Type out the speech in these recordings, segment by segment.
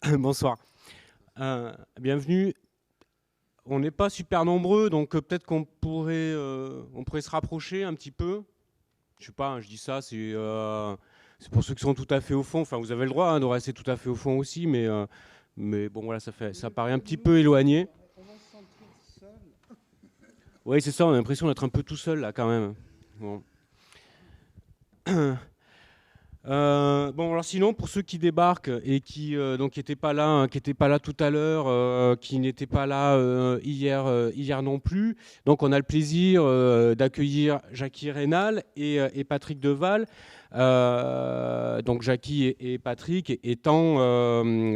Bonsoir. Bienvenue. On n'est pas super nombreux, donc peut-être on pourrait se rapprocher un petit peu. Je sais pas, hein, je dis ça, c'est pour ceux qui sont tout à fait au fond. Enfin, vous avez le droit hein, de rester tout à fait au fond aussi, mais bon, voilà, ça paraît un petit peu éloigné. On va se sentir seul. Oui, c'est ça, on a l'impression d'être un peu tout seul là quand même. Bon. Bon, alors sinon, pour ceux qui débarquent et qui donc n'étaient pas là, hein, qui n'étaient pas là tout à l'heure, qui n'étaient pas là hier non plus, donc on a le plaisir d'accueillir Jackie Rénal et Patrick Deval. Donc Jackie et Patrick étant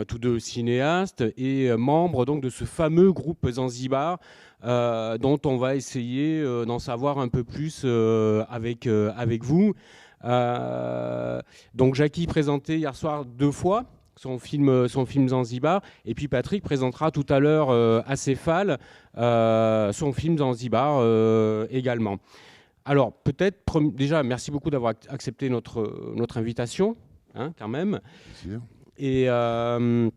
tous deux cinéastes et membres donc de ce fameux groupe Zanzibar. Dont on va essayer d'en savoir un peu plus avec vous. Donc Jackie présentait hier soir 2 fois son film Zanzibar, et puis Patrick présentera tout à l'heure à Céphale son film Zanzibar également. Alors peut-être, déjà, merci beaucoup d'avoir accepté notre invitation, hein, quand même. Plaisir. Et, euh,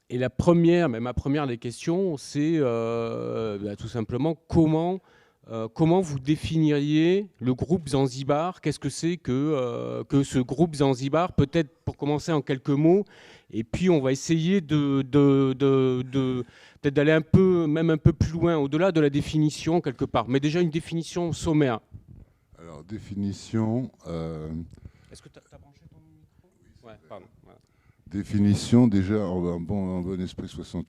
et la première, mais ma première des questions, c'est tout simplement comment vous définiriez le groupe Zanzibar? Qu'est-ce que c'est que ce groupe Zanzibar? Peut-être pour commencer en quelques mots, et puis on va essayer peut-être d'aller même un peu plus loin, au-delà de la définition quelque part, mais déjà une définition sommaire. Alors, définition. Est-ce que tu as branché ton micro? Ouais, pardon. Voilà. Définition, déjà, un bon esprit 68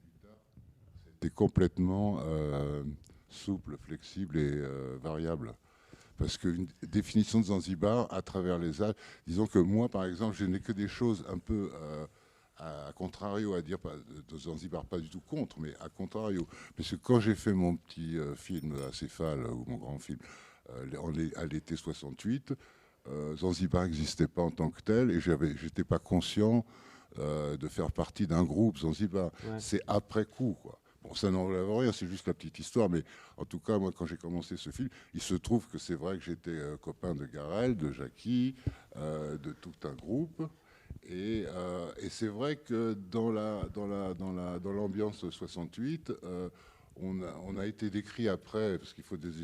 était complètement souple, flexible et variable. Parce qu'une définition de Zanzibar, à travers les âges, disons que moi, par exemple, je n'ai que des choses un peu à contrario à dire, de Zanzibar, pas du tout contre, mais à contrario. Parce que quand j'ai fait mon petit film Acéphale, ou mon grand film, à l'été 68, Zanzibar n'existait pas en tant que tel, et j'étais pas conscient de faire partie d'un groupe Zanzibar. Ouais. C'est après coup, quoi. Bon, ça n'enlève rien, c'est juste la petite histoire, mais en tout cas, moi, quand j'ai commencé ce film, il se trouve que c'est vrai que j'étais copain de Garel, de Jackie, de tout un groupe. Et c'est vrai que dans l'ambiance 68, on a été décrit après, parce qu'il faut des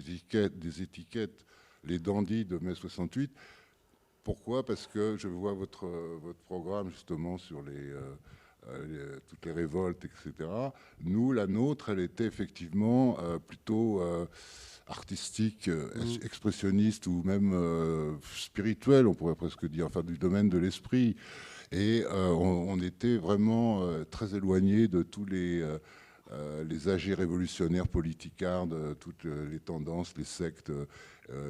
étiquettes, les dandys de mai 68. Pourquoi? Parce que je vois votre programme justement sur toutes les révoltes, etc. Nous, la nôtre, elle était effectivement plutôt artistique, expressionniste ou même spirituelle, on pourrait presque dire, enfin du domaine de l'esprit. Et on était vraiment très éloigné de tous les âgés révolutionnaires politicards, toutes les tendances, les sectes,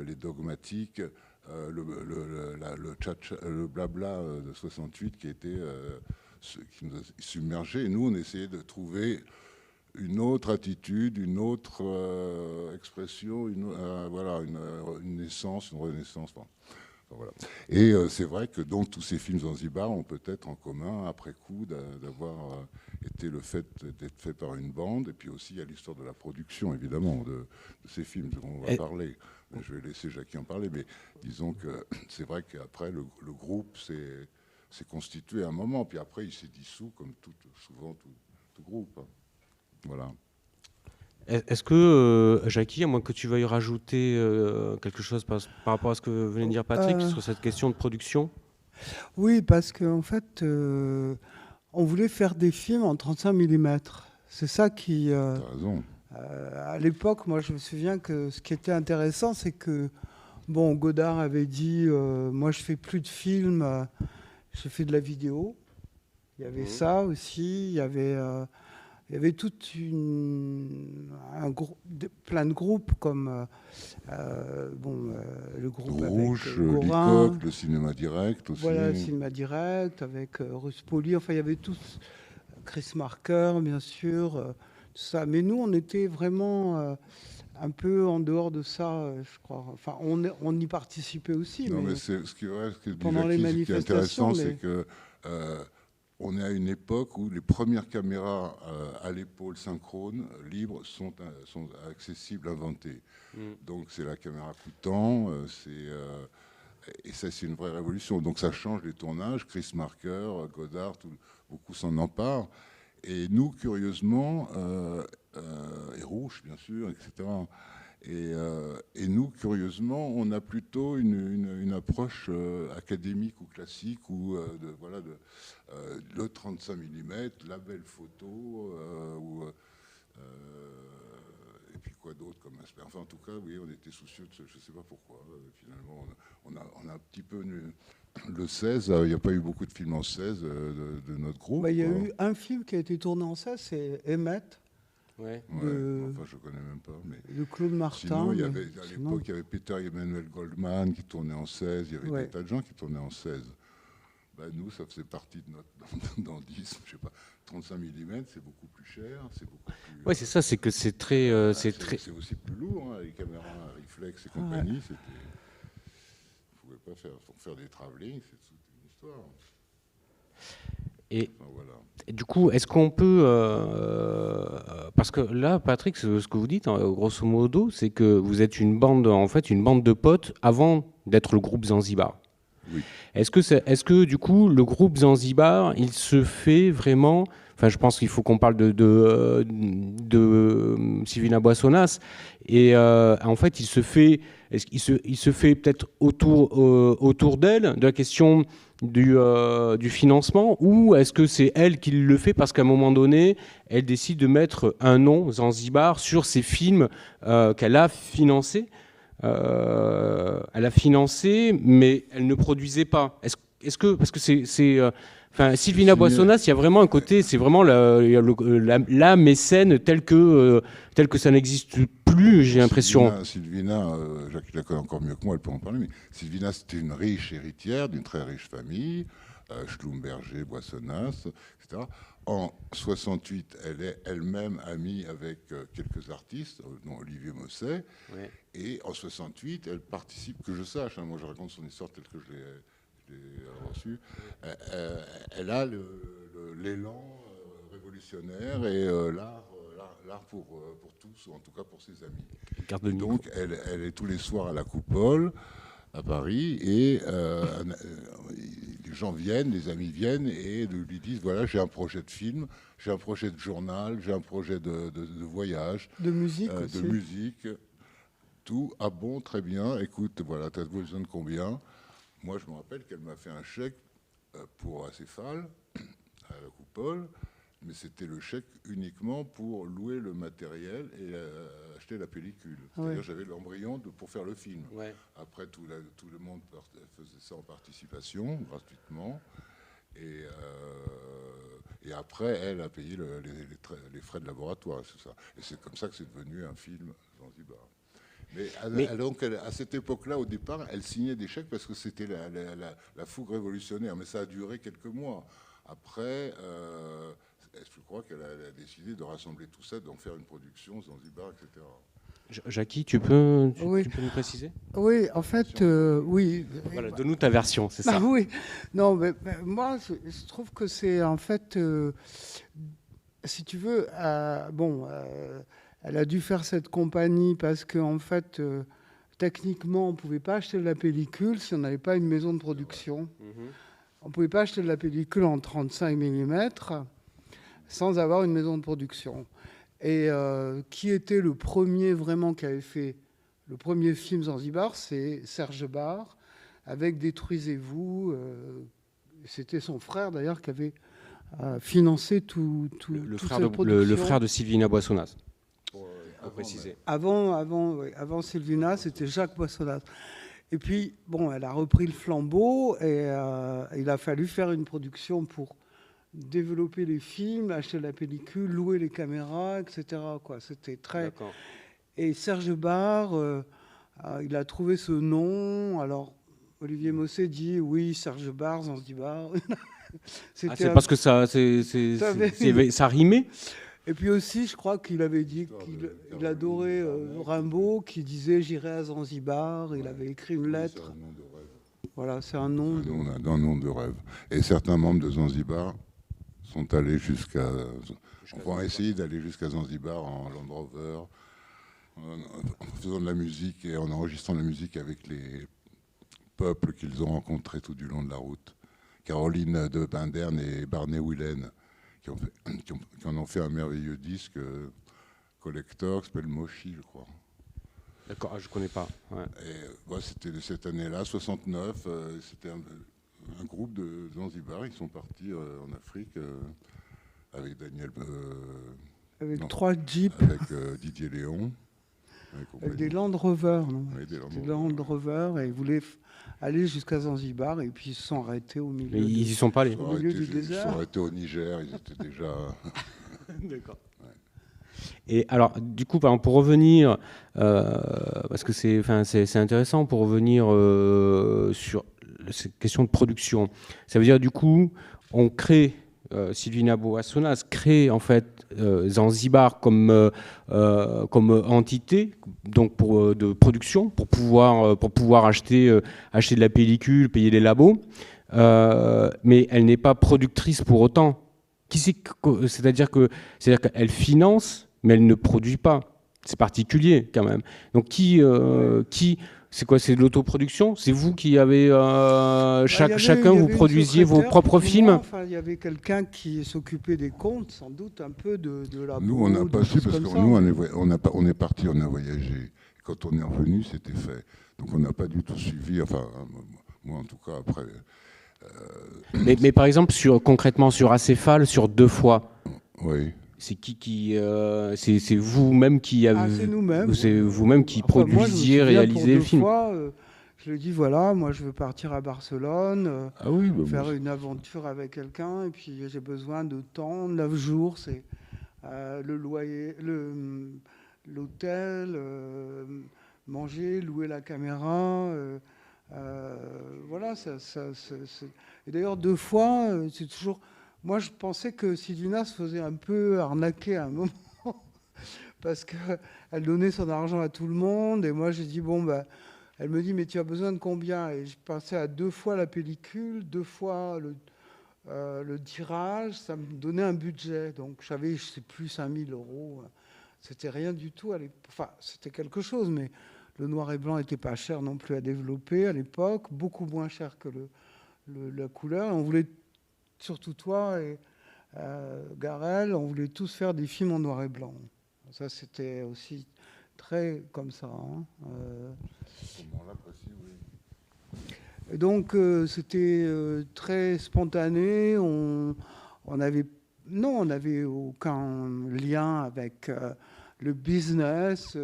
les dogmatiques, le blabla de 68 qui nous a submergés. Et nous, on essayait de trouver une autre attitude, une autre expression, voilà, une naissance, une renaissance. Voilà. Et c'est vrai que donc tous ces films Zanzibar ont peut-être en commun, après coup, d'avoir été le fait d'être fait par une bande. Et puis aussi, il y a l'histoire de la production, évidemment, de ces films dont on va parler. Je vais laisser Jackie en parler, mais disons que c'est vrai qu'après, le groupe s'est constitué à un moment, puis après, il s'est dissous, comme souvent tout groupe. Hein. Voilà. Est-ce que, Jackie, à moins que tu veuilles rajouter quelque chose par rapport à ce que venait de dire Patrick Euh, sur cette question de production? oui, parce qu'en fait, on voulait faire des films en 35 mm. C'est ça qui, T'as raison. à l'époque, moi je me souviens que ce qui était intéressant, c'est que, bon, Godard avait dit, moi je fais plus de films, je fais de la vidéo. Il y avait Mhm. ça aussi, il y avait plein de groupes comme le groupe avec Rouge, Gorin, Lecoq, le cinéma direct voilà, aussi. Cinéma Direct, avec Russe Poli, enfin il y avait tous, Chris Marker bien sûr, tout ça. Mais nous on était vraiment un peu en dehors de ça, je crois. Enfin on y participait aussi, Non, mais mais c'est ce que dit pendant les Jackie, ce qui est manifestations, intéressant, c'est mais que on est à une époque où les premières caméras à l'épaule synchrone, libres, sont accessibles, inventées. Mm. Donc c'est la caméra coûtant, Et ça, c'est une vraie révolution. Donc ça change les tournages. Chris Marker, Godard, beaucoup s'en emparent. Et nous, curieusement, et Rouge, bien sûr, etc. Et nous, curieusement, on a plutôt une approche académique ou classique, ou le 35 mm, la belle photo, et puis quoi d'autre comme aspect. Enfin, en tout cas, oui, on était soucieux de ce, je ne sais pas pourquoi. Finalement, on a un petit peu le 16. Il n'y a pas eu beaucoup de films en 16 de notre groupe. Il y a eu un film qui a été tourné en 16, c'est Emmett. Ouais. Enfin, je connais même pas. Mais de Claude Martin. Sinon, à l'époque, il y avait Peter Emmanuel Goldman qui tournait en 16. Il y avait des tas de gens qui tournaient en 16. Nous, ça faisait partie de notre dans 10, je sais pas, 35 mm, c'est beaucoup plus cher, c'est beaucoup plus. Ouais, c'est ça, c'est que c'est très, c'est aussi plus lourd, hein, les caméras reflex et compagnie. C'était, vous pouvez pas faire des travelling, c'est toute une histoire. Et, enfin, voilà. Et du coup, est-ce qu'on peut, parce que là, Patrick, ce que vous dites, hein, grosso modo, c'est que vous êtes une bande, en fait, une bande de potes avant d'être le groupe Zanzibar. Oui. Est-ce que du coup, le groupe Zanzibar, il se fait vraiment... Enfin, je pense qu'il faut qu'on parle de Sylvina Boissonnas. Et en fait, il se fait peut-être autour d'elle, de la question du financement, ou est-ce que c'est elle qui le fait parce qu'à un moment donné, elle décide de mettre un nom, Zanzibar, sur ses films qu'elle a financés. Elle a financé, mais elle ne produisait pas. Est-ce que parce que enfin, Sylvina Boissonnas, il y a vraiment un côté, c'est vraiment la mécène telle que ça n'existe plus, j'ai l'impression. Sylvina, Jacques la connaît encore mieux que moi, elle peut en parler, mais Sylvina, c'était une riche héritière d'une très riche famille, Schlumberger, Boissonnas, etc. En 68, elle est elle-même amie avec quelques artistes, dont Olivier Mosset. Ouais. Et en 68, elle participe, que je sache, hein, moi je raconte son histoire telle que je l'ai reçue, elle a l'élan révolutionnaire et l'art pour tous, ou en tout cas pour ses amis. Et donc elle est tous les soirs à la Coupole, à Paris, et les gens viennent, les amis viennent et lui disent, voilà, j'ai un projet de film, j'ai un projet de journal, j'ai un projet de voyage. De musique aussi. De musique. Tout, ah bon, très bien, écoute, voilà, tu as besoin de combien? Moi, je me rappelle qu'elle m'a fait un chèque pour Acéphale, à la Coupole, mais c'était le chèque uniquement pour louer le matériel et acheter la pellicule. C'est-à-dire, j'avais l'embryon pour faire le film. Ouais. Après, tout le monde faisait ça en participation, gratuitement. Et après, elle a payé les frais de laboratoire, c'est ça. Et c'est comme ça que c'est devenu un film Zanzibar. Mais donc, à cette époque-là, au départ, elle signait des chèques parce que c'était la fougue révolutionnaire. Mais ça a duré quelques mois. Après, je crois qu'elle a décidé de rassembler tout ça, d'en faire une production, Zanzibar, etc. Jackie, tu peux nous préciser? Oui, en fait, oui. Voilà, donne-nous ta version, c'est ça. Oui. Non, mais moi, je trouve que c'est, en fait, si tu veux, elle a dû faire cette compagnie parce qu'en fait, techniquement, on ne pouvait pas acheter de la pellicule si on n'avait pas une maison de production. On ne pouvait pas acheter de la pellicule en 35 mm sans avoir une maison de production. Et qui était le premier vraiment qui avait fait le premier film Zanzibar? C'est Serge Barre, avec Détruisez-vous. C'était son frère, d'ailleurs, qui avait financé toute cette production. Le frère de Sylvina Boissonnas. Pour préciser. Avant Sylvina, c'était Jacques Boissonnas. Et puis, bon, elle a repris le flambeau et il a fallu faire une production pour développer les films, acheter la pellicule, louer les caméras, etc. C'était très... D'accord. Et Serge Barre, il a trouvé ce nom. Alors, Olivier Mosset dit, oui, Serge Barre, Zanzibar. C'est parce que ça rimait. Et puis aussi, je crois qu'il avait dit qu'il adorait Rimbaud, qui disait « J'irai à Zanzibar ». Il avait écrit une lettre. C'est un nom de rêve. Voilà, c'est un nom. Un nom de rêve. Et certains membres de Zanzibar sont allés on va essayer d'aller jusqu'à Zanzibar en Land Rover, en faisant de la musique et en enregistrant la musique avec peuple qu'ils ont rencontré tout du long de la route. Caroline de Binderne et Barney Whelan, qui en ont fait un merveilleux disque collector qui s'appelle Moshi, je crois. D'accord, je ne connais pas. Ouais. Et c'était cette année-là, 69, c'était un groupe de Zanzibar. Ils sont partis en Afrique avec Daniel. Avec 3 jeeps. Avec Didier Léon. Avec des Land Rover, non? Oui, des Land Rover, et ils voulaient aller jusqu'à Zanzibar, et puis ils se sont arrêtés au milieu. Mais ils n'y sont pas allés. Au milieu du Ils désert. sont arrêtés au Niger, ils étaient déjà. D'accord. Et alors, du coup, par exemple, pour revenir, parce que c'est intéressant, pour revenir sur cette question de production, ça veut dire, du coup, on crée, Sylvina Boassonas crée, en fait, Zanzibar comme entité, donc de production, pour pouvoir acheter de la pellicule, payer les labos, mais elle n'est pas productrice pour autant. C'est-à-dire qu'elle finance, mais elle ne produit pas. C'est particulier quand même. Donc c'est quoi? C'est de l'autoproduction? C'est vous qui avez chacun vous produisiez vos propres films? Enfin, il y avait quelqu'un qui s'occupait des comptes, sans doute un peu de la. Nous, on n'a pas su parce que nous, on est parti, on a voyagé. Quand on est revenu, c'était fait. Donc on n'a pas du tout suivi. Enfin, moi en tout cas après. Mais par exemple, concrètement sur Acéphale, sur 2 fois. Oui. C'est c'est vous-même qui avez. C'est nous-mêmes. C'est vous-même qui produisiez, réalisez le film. Je lui ai dit voilà, moi je veux partir à Barcelone, faire une aventure avec quelqu'un, et puis j'ai besoin de temps, 9 jours, c'est le loyer, l'hôtel, manger, louer la caméra. Voilà, et d'ailleurs 2 fois, c'est toujours. Moi, je pensais que Sylvina se faisait un peu arnaquer à un moment parce qu'elle donnait son argent à tout le monde. Et moi, j'ai dit, elle me dit, mais tu as besoin de combien? Et je pensais à 2 fois la pellicule, 2 fois le tirage. Ça me donnait un budget. Donc, j'avais, je ne sais plus, 5 000 €. C'était rien du tout. Enfin, c'était quelque chose, mais le noir et blanc n'était pas cher non plus à développer à l'époque, beaucoup moins cher que la couleur. On voulait surtout toi et Garel, on voulait tous faire des films en noir et blanc. Ça, c'était aussi très comme ça. Hein. Et donc, c'était très spontané. On n'avait aucun lien avec le business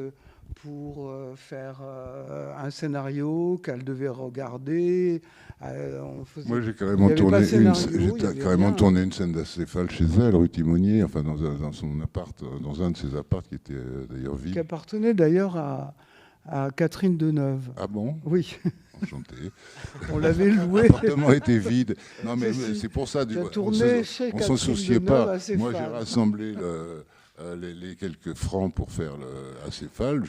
pour faire un scénario qu'elle devait regarder. Moi, j'ai carrément tourné une scène d'Acéphale chez elle, rue Timonier, enfin dans son appart, dans un de ses apparts qui était d'ailleurs vide. Qui appartenait d'ailleurs à Catherine Deneuve. Ah bon? Oui. Enchanté. On l'avait loué. L'appartement était vide. Non, mais c'est pour ça. On ne s'en souciait pas. Moi, j'ai rassemblé les quelques francs pour faire Acéphale.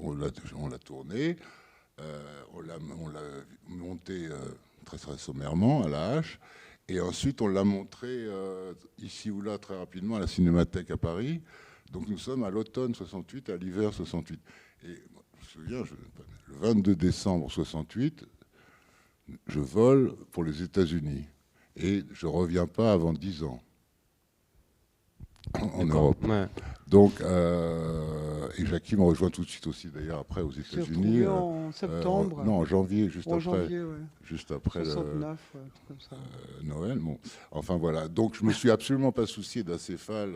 On l'a tourné. On l'a monté très, très sommairement à la hache. Et ensuite, on l'a montré ici ou là très rapidement à la Cinémathèque à Paris. Donc nous sommes à l'automne 68, à l'hiver 68. Et moi, je me souviens, le 22 décembre 68, je vole pour les États-Unis. Et je ne reviens pas avant 10 ans en Europe. Ouais. Donc, et Jackie me rejoint tout de suite aussi, d'ailleurs, après aux États-Unis. En septembre. Non, en janvier, juste après. Janvier, ouais. Juste après 69, comme ça. Noël. Bon. Enfin, voilà. Donc, je ne me suis absolument pas soucié d'Acéphale.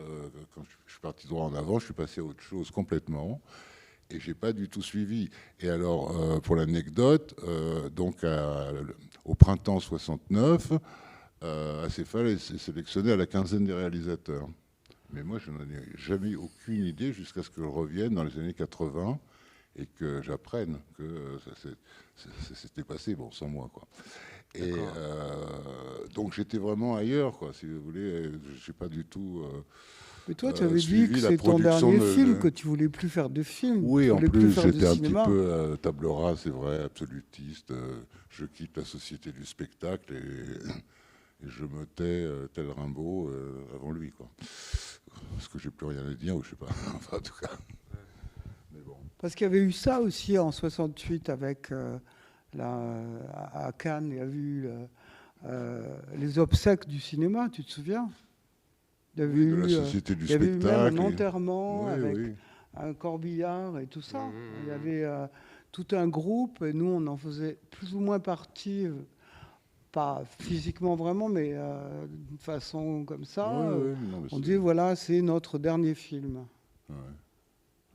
Quand je suis parti droit en avant, je suis passé à autre chose complètement. Et je n'ai pas du tout suivi. Et alors, pour l'anecdote, donc au printemps 69, Acéphale est sélectionné à la quinzaine des réalisateurs. Mais moi, je n'en ai jamais eu aucune idée jusqu'à ce que je revienne dans les années 80 et que j'apprenne que ça s'était passé, sans moi, quoi. Et donc, j'étais vraiment ailleurs, quoi, si vous voulez. Je n'ai pas du tout... Mais toi, tu avais dit que c'est ton dernier film, que tu voulais plus faire de film. Oui, en plus, j'étais un petit peu table rase, c'est vrai, absolutiste. Je quitte la société du spectacle et je me tais tel Rimbaud avant lui, quoi. Parce que j'ai plus rien à dire, ou je sais pas. Enfin, en tout cas. Mais bon. Parce qu'il y avait eu ça aussi en 68 avec là, à Cannes, et a vu les obsèques du cinéma, tu te souviens? Il y avait de la eu, Société du il y avait eu même spectacle. un enterrement Oui, avec oui. un corbillard et tout ça. Mmh. Il y avait tout un groupe, et nous, on en faisait plus ou moins partie, pas physiquement vraiment, mais d'une façon comme ça. Oui, oui, non, mais On c'est- disait, voilà, c'est notre dernier film. ouais.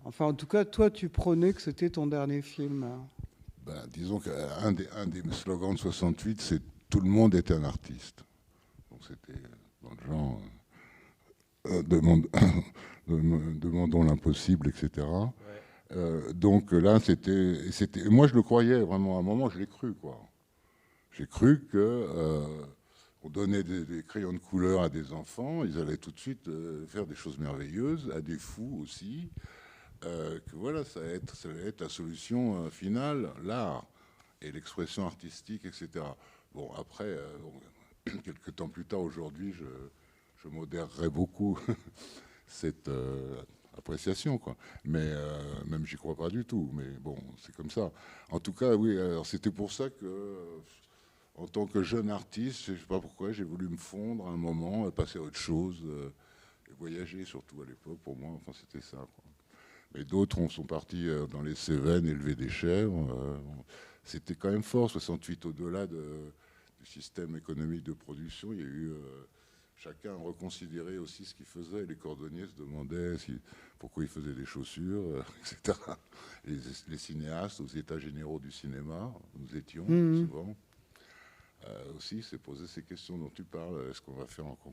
Enfin, en tout cas, toi, tu prenais que c'était ton dernier film. Ben, disons qu'un des slogans de 68, c'est tout le monde est un artiste. Donc c'était dans le genre demandons l'impossible, etc. Donc là, moi je le croyais vraiment. À un moment, je l'ai cru, quoi. J'ai cru que on donnait des crayons de couleur à des enfants, ils allaient tout de suite faire des choses merveilleuses, à des fous aussi. Que voilà, ça allait être la solution finale, l'art et l'expression artistique, etc. Bon, après, quelques temps plus tard, aujourd'hui, je modérerai beaucoup cette appréciation, quoi. Mais même, j'y crois pas du tout. Mais bon, c'est comme ça. En tout cas, oui, alors c'était pour ça que, en tant que jeune artiste, je sais pas pourquoi, j'ai voulu me fondre à un moment, passer à autre chose, et voyager, surtout à l'époque, pour moi, enfin, c'était ça, quoi. Et d'autres sont partis dans les Cévennes élever des chèvres. C'était quand même fort, 68, au-delà du système économique de production. Il y a eu chacun reconsidéré aussi ce qu'il faisait. Les cordonniers se demandaient pourquoi ils faisaient des chaussures, etc. Les cinéastes aux états généraux du cinéma, nous étions souvent. Aussi, c'est poser ces questions dont tu parles. Est-ce qu'on va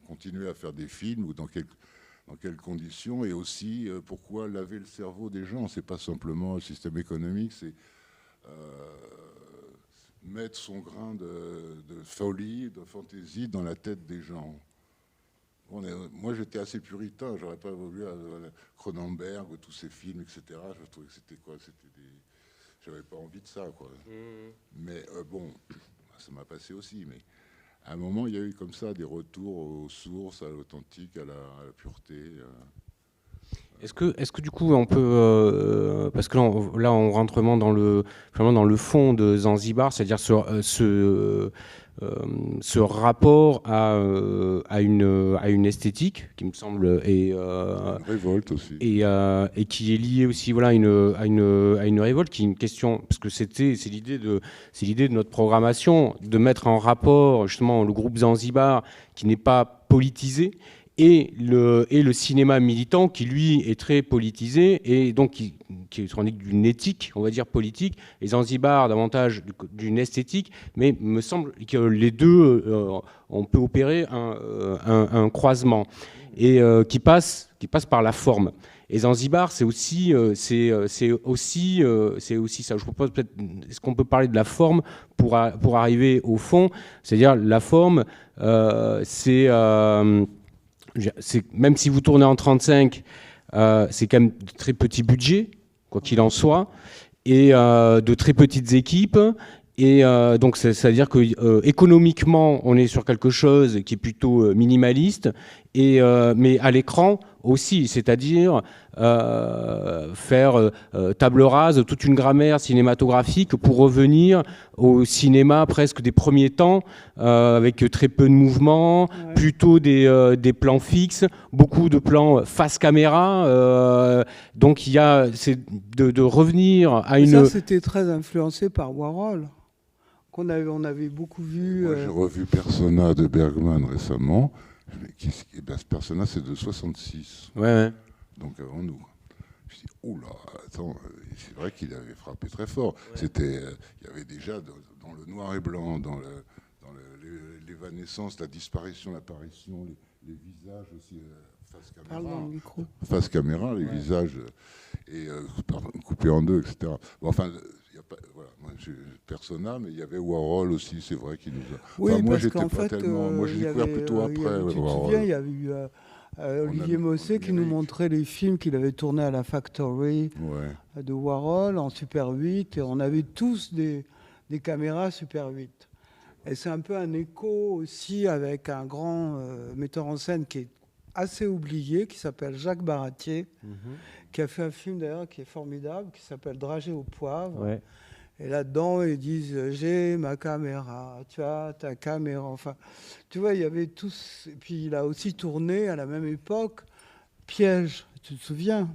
continuer à faire des films ou dans quelles conditions, et aussi pourquoi laver le cerveau des gens? C'est pas simplement le système économique, c'est mettre son grain de folie, de fantaisie dans la tête des gens. Moi, j'étais assez puritain, j'aurais pas voulu Cronenberg, tous ces films, etc. Je trouvais que c'était quoi? J'avais pas envie de ça, quoi. Mais bon, ça m'a passé aussi, mais à un moment, il y a eu comme ça des retours aux sources, à l'authentique, à la pureté. Est-ce que du coup on peut, parce que là, on rentre vraiment dans le fond de Zanzibar, c'est-à-dire ce rapport à une esthétique qui me semble Une révolte aussi. et qui est liée aussi, voilà, à une révolte, qui est une question, parce que c'est l'idée de notre programmation, de mettre en rapport justement le groupe Zanzibar qui n'est pas politisé et le cinéma militant qui lui est très politisé et donc qui est d'une éthique, on va dire, politique, et Zanzibar davantage d'une esthétique, mais me semble que les deux, on peut opérer un croisement et qui passe par la forme. Et Zanzibar, c'est aussi ça. Je propose peut-être, est-ce qu'on peut parler de la forme pour arriver au fond? C'est-à-dire la forme, même si vous tournez en 35, c'est quand même de très petits budgets, quoi qu'il en soit, et de très petites équipes. Et donc, c'est-à-dire que économiquement, on est sur quelque chose qui est plutôt minimaliste, mais à l'écran aussi, c'est-à-dire faire table rase, toute une grammaire cinématographique pour revenir au cinéma presque des premiers temps, avec très peu de mouvements, plutôt des plans fixes, beaucoup de plans face caméra. Donc, c'est de revenir à une... Ça, c'était très influencé par Warhol. On avait beaucoup vu. Moi, j'ai revu Persona de Bergman récemment. Ce Persona, c'est de 66. Ouais. Donc avant nous. Je dis, oula, attends, c'est vrai qu'il avait frappé très fort. Ouais. Il y avait déjà dans le noir et blanc, dans l'évanescence, la disparition, l'apparition, les visages aussi, face caméra. Parle dans le micro. Face caméra, les visages coupés en deux, etc. Bon, enfin, il y a pas, voilà, moi, Persona, mais il y avait Warhol aussi, c'est vrai, qui nous a... Oui, moi, parce j'étais qu'en pas fait, tellement... Moi, j'ai découvert plutôt après, tu te Warhol. souviens, il y avait eu Olivier Mossé qui nous montrait les films qu'il avait tournés à la Factory de Warhol en Super 8, et on avait tous des caméras Super 8. Et c'est un peu un écho aussi avec un grand metteur en scène qui est assez oublié, qui s'appelle Jacques Baratier, qui a fait un film d'ailleurs qui est formidable, qui s'appelle Dragée au poivre. Ouais. Et là-dedans, ils disent j'ai ma caméra, tu as ta caméra. Enfin, tu vois, il y avait tous. Et puis il a aussi tourné à la même époque Piège, tu te souviens?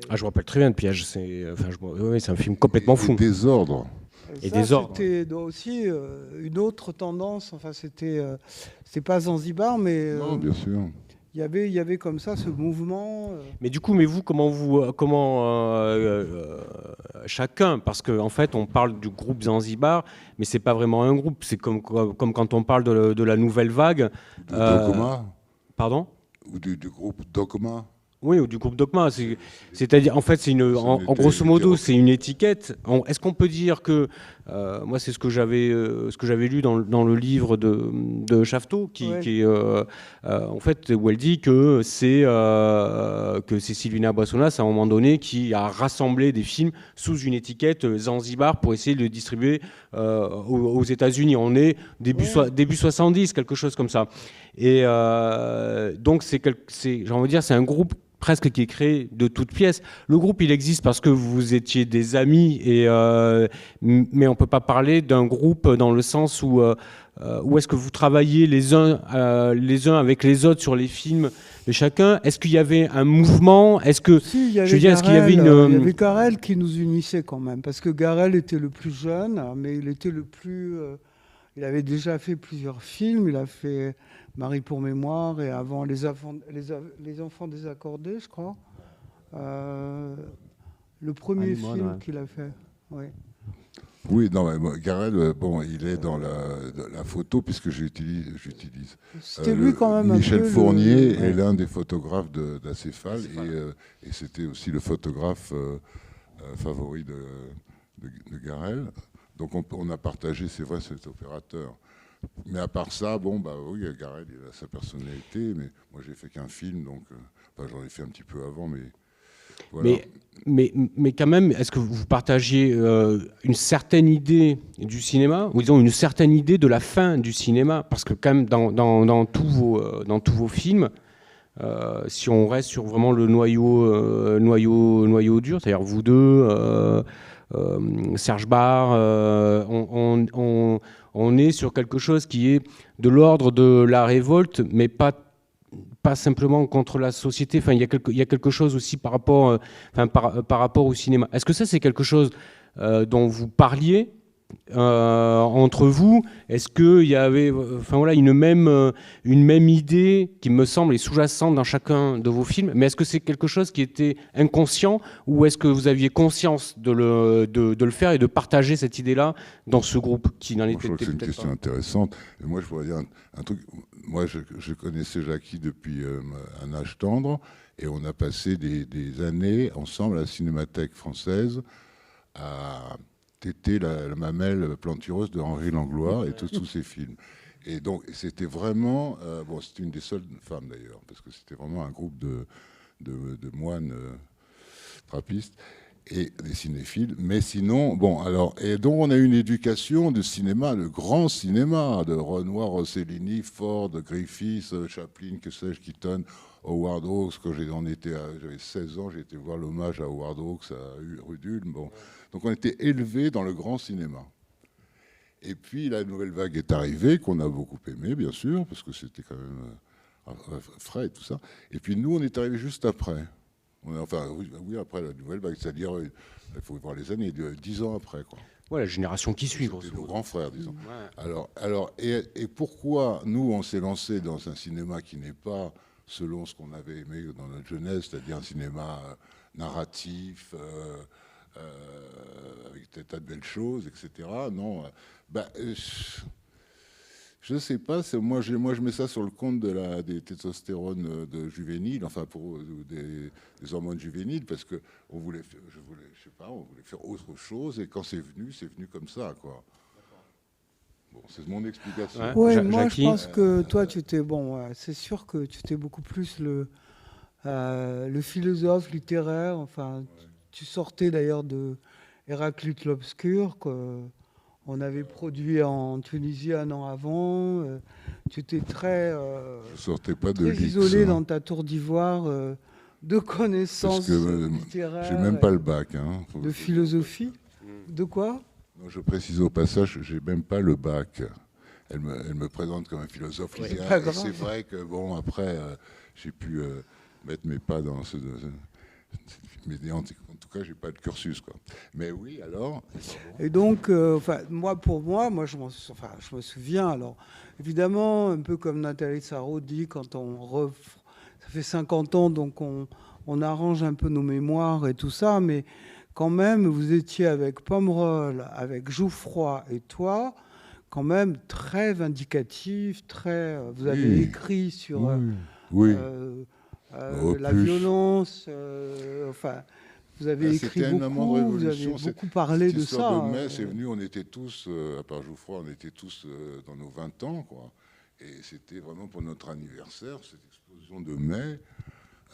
Ah, je me rappelle très bien de Piège. Oui, c'est un film complètement fou. Désordre. Et ça, Désordre. C'était aussi une autre tendance. Enfin, c'était pas Zanzibar, mais Non, bien sûr. il y avait comme ça ce mouvement. Mais du coup, chacun, parce qu'en fait, on parle du groupe Zanzibar, mais c'est pas vraiment un groupe. C'est comme quand on parle de la nouvelle vague. De Dogma. Pardon? Ou du groupe Dogma. Oui, ou du groupe Dogma. C'est-à-dire, en fait, en grosso modo, c'est une étiquette. Est-ce qu'on peut dire que, moi, c'est ce que j'avais lu dans le livre de Chafteau, en fait, où elle dit que c'est Sylvina Boissonnas, à un moment donné, qui a rassemblé des films sous une étiquette Zanzibar pour essayer de le distribuer aux États-Unis. On est début 70, quelque chose comme ça. Et donc, j'ai envie de dire, c'est un groupe presque qui est créé de toutes pièces. Le groupe, il existe parce que vous étiez des amis, mais on ne peut pas parler d'un groupe dans le sens où est-ce que vous travaillez les uns avec les autres sur les films de chacun. Est-ce qu'il y avait un mouvement? Est-ce que Si, je veux dire, est-ce qu'il y avait il y avait Garel qui nous unissait quand même, parce que Garel était le plus jeune, mais il était le plus... il avait déjà fait plusieurs films. Il a fait Marie pour mémoire et avant les enfants désaccordés, je crois. Le premier film qu'il a fait. Ouais. Oui, non, mais Garel, bon, il est dans la photo puisque j'utilise. C'était lui quand même. Michel Fournier est l'un des photographes d'Acéphale et c'était aussi le photographe favori de Garel. Donc on a partagé, c'est vrai, cet opérateur. Mais à part ça, bon, bah oui, Garel, il a sa personnalité, mais moi j'ai fait qu'un film, donc j'en ai fait un petit peu avant, mais voilà. Mais quand même, est-ce que vous partagiez une certaine idée du cinéma, ou disons une certaine idée de la fin du cinéma? Parce que quand même, dans tous vos films, si on reste sur vraiment le noyau dur, c'est-à-dire vous deux, Serge Barre, on est sur quelque chose qui est de l'ordre de la révolte, mais pas simplement contre la société. Enfin, il y a quelque chose aussi par rapport au cinéma. Est-ce que ça, c'est quelque chose dont vous parliez entre vous? Est-ce qu'il y avait une même idée qui me semble est sous-jacente dans chacun de vos films? Mais est-ce que c'est quelque chose qui était inconscient, ou est-ce que vous aviez conscience de le faire et de partager cette idée-là dans ce groupe qui n'en était peut-être pas? C'est une question intéressante. Et moi, je voudrais dire un truc. Moi, je connaissais Jackie depuis un âge tendre, et on a passé des années ensemble à la Cinémathèque française à téter la mamelle plantureuse de Henri Langlois et tous ses films. Et donc, c'était vraiment... c'était une des seules femmes, d'ailleurs, parce que c'était vraiment un groupe de moines trappistes et des cinéphiles. Mais sinon, et donc on a eu une éducation de cinéma, de grand cinéma, de Renoir, Rossellini, Ford, Griffiths, Chaplin, que sais-je, Keaton, Howard Hawks. Quand j'avais 16 ans, j'ai été voir l'hommage à Howard Hawks à rue d'Ulm. Bon. Donc on était élevés dans le grand cinéma. Et puis la nouvelle vague est arrivée, qu'on a beaucoup aimé, bien sûr, parce que c'était quand même frais et tout ça. Et puis nous, on est arrivés juste après. Oui, après la nouvelle vague, c'est-à-dire, il faut voir les années, 10 ans après, quoi. Ouais, la génération qui suit. C'était nos grands frères, disons. Ouais. Et pourquoi nous, on s'est lancé dans un cinéma qui n'est pas selon ce qu'on avait aimé dans notre jeunesse, c'est-à-dire un cinéma narratif, avec des tas de belles choses, etc. Non, je ne sais pas. Moi, je mets ça sur le compte des testostérones juvéniles, enfin des hormones juvéniles, parce que on voulait faire autre chose, et quand c'est venu comme ça, quoi. Bon, c'est mon explication. Ouais, moi, je pense que toi, c'est sûr que tu étais beaucoup plus le philosophe littéraire. Enfin, ouais. Tu sortais d'ailleurs de Héraclite l'Obscur, qu'on avait produit en Tunisie un an avant. Tu étais très, je sortais pas très de isolé dans ta tour d'ivoire de connaissances littéraires. J'ai même pas le bac. De philosophie. De quoi? Non, je précise au passage, j'ai même pas le bac. Elle me présente comme un philosophe lycéen. pas Et grave. c'est vrai que, bon, après, j'ai pu mettre mes pas dans ce... mais en tout cas, j'ai pas de cursus, quoi. Mais oui, alors... Et donc, enfin, pour moi, je me souviens, alors, évidemment, un peu comme Nathalie Sarraud dit, quand ça fait 50 ans, donc on arrange un peu nos mémoires et tout ça, mais quand même, vous étiez avec Pomerol, avec Jouffroy et toi, quand même très vindicatif, vous avez écrit sur oui. la violence, enfin... Vous avez écrit un moment de beaucoup, vous avez révolution. beaucoup parlé de ça. L'histoire de mai, c'est venu, on était tous, à part Jouffroy, on était tous dans nos 20 ans, quoi. Et c'était vraiment pour notre anniversaire, cette explosion de mai,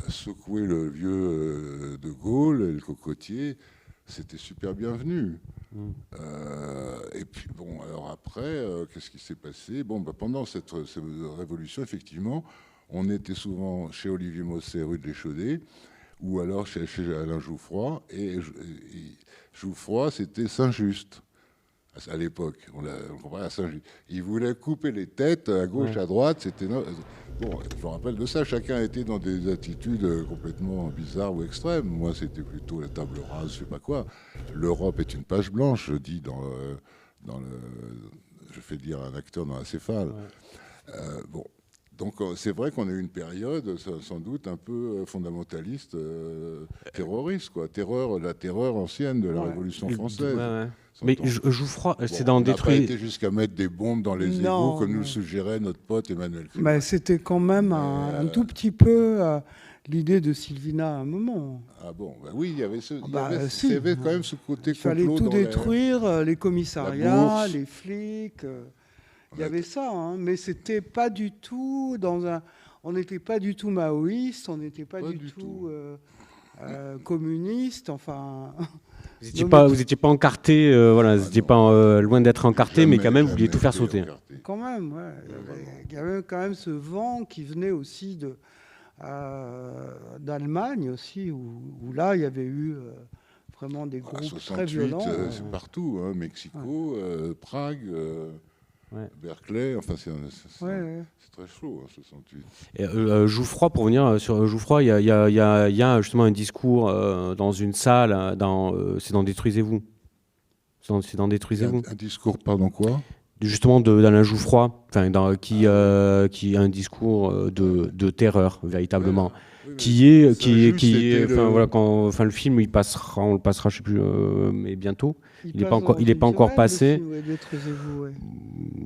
secouer le vieux de Gaulle et le cocotier, c'était super bienvenu. Et puis, bon, alors après, qu'est-ce qui s'est passé? Bon, pendant cette révolution, effectivement, on était souvent chez Olivier Mosset, rue de l'Échaudé, ou alors chez Alain Jouffroy. Et Jouffroy, c'était Saint-Just, à l'époque. On comparait à Saint-Just. Il voulait couper les têtes à gauche, à droite. C'était... Bon, je me rappelle de ça. Chacun était dans des attitudes complètement bizarres ou extrêmes. Moi, c'était plutôt la table rase, je sais pas quoi. L'Europe est une page blanche, je dis je fais dire un acteur dans la céphale. Bon. Donc c'est vrai qu'on a eu une période sans doute un peu fondamentaliste, terroriste, quoi. La terreur ancienne de la Révolution française. Mais Jouffroy, c'est dans on des n'a pas été jusqu'à mettre des bombes dans les égouts comme nous le suggérait notre pote Emmanuel Clément. Mais c'était quand même un tout petit peu l'idée de Sylvina à un moment. Ah bon, bah oui, il y avait il y avait quand même ce côté complot. Il fallait tout détruire, les commissariats, les flics. Il y avait ça, hein, mais c'était pas du tout on n'était pas du tout maoïste, on n'était pas du tout communiste, enfin. Vous étiez pas encarté, voilà, vous n'étiez pas loin d'être encarté, mais quand même vous vouliez tout faire sauter. Quand même, ouais. Il y avait quand même ce vent qui venait aussi d'Allemagne aussi, où là il y avait eu vraiment des groupes 68, très violents. C'est partout, hein, Mexico, Prague. Berkeley, enfin c'est très chaud, hein, 68. Et, Jouffroy, pour venir sur Jouffroy, il y a justement un discours dans une salle, c'est dans Détruisez-vous. C'est dans Détruisez-vous. Un discours, pardon, quoi? Justement d'Alain Jouffroy, qui a un discours de terreur, véritablement. Voilà, le film, on le passera, je sais plus, mais bientôt. Il n'est pas encore passé.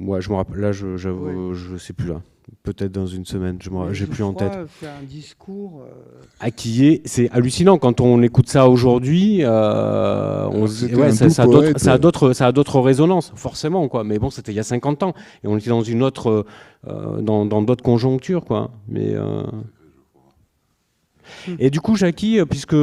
Ouais, je me rappelle. Là, je sais plus là. Peut-être dans une semaine. J'ai plus en tête. Fait un discours. C'est hallucinant quand on écoute ça aujourd'hui. Ça a d'autres résonances, forcément, quoi. Mais bon, c'était il y a 50 ans et on était dans une autre, dans d'autres conjonctures, quoi. Mais et du coup, Jackie, puisque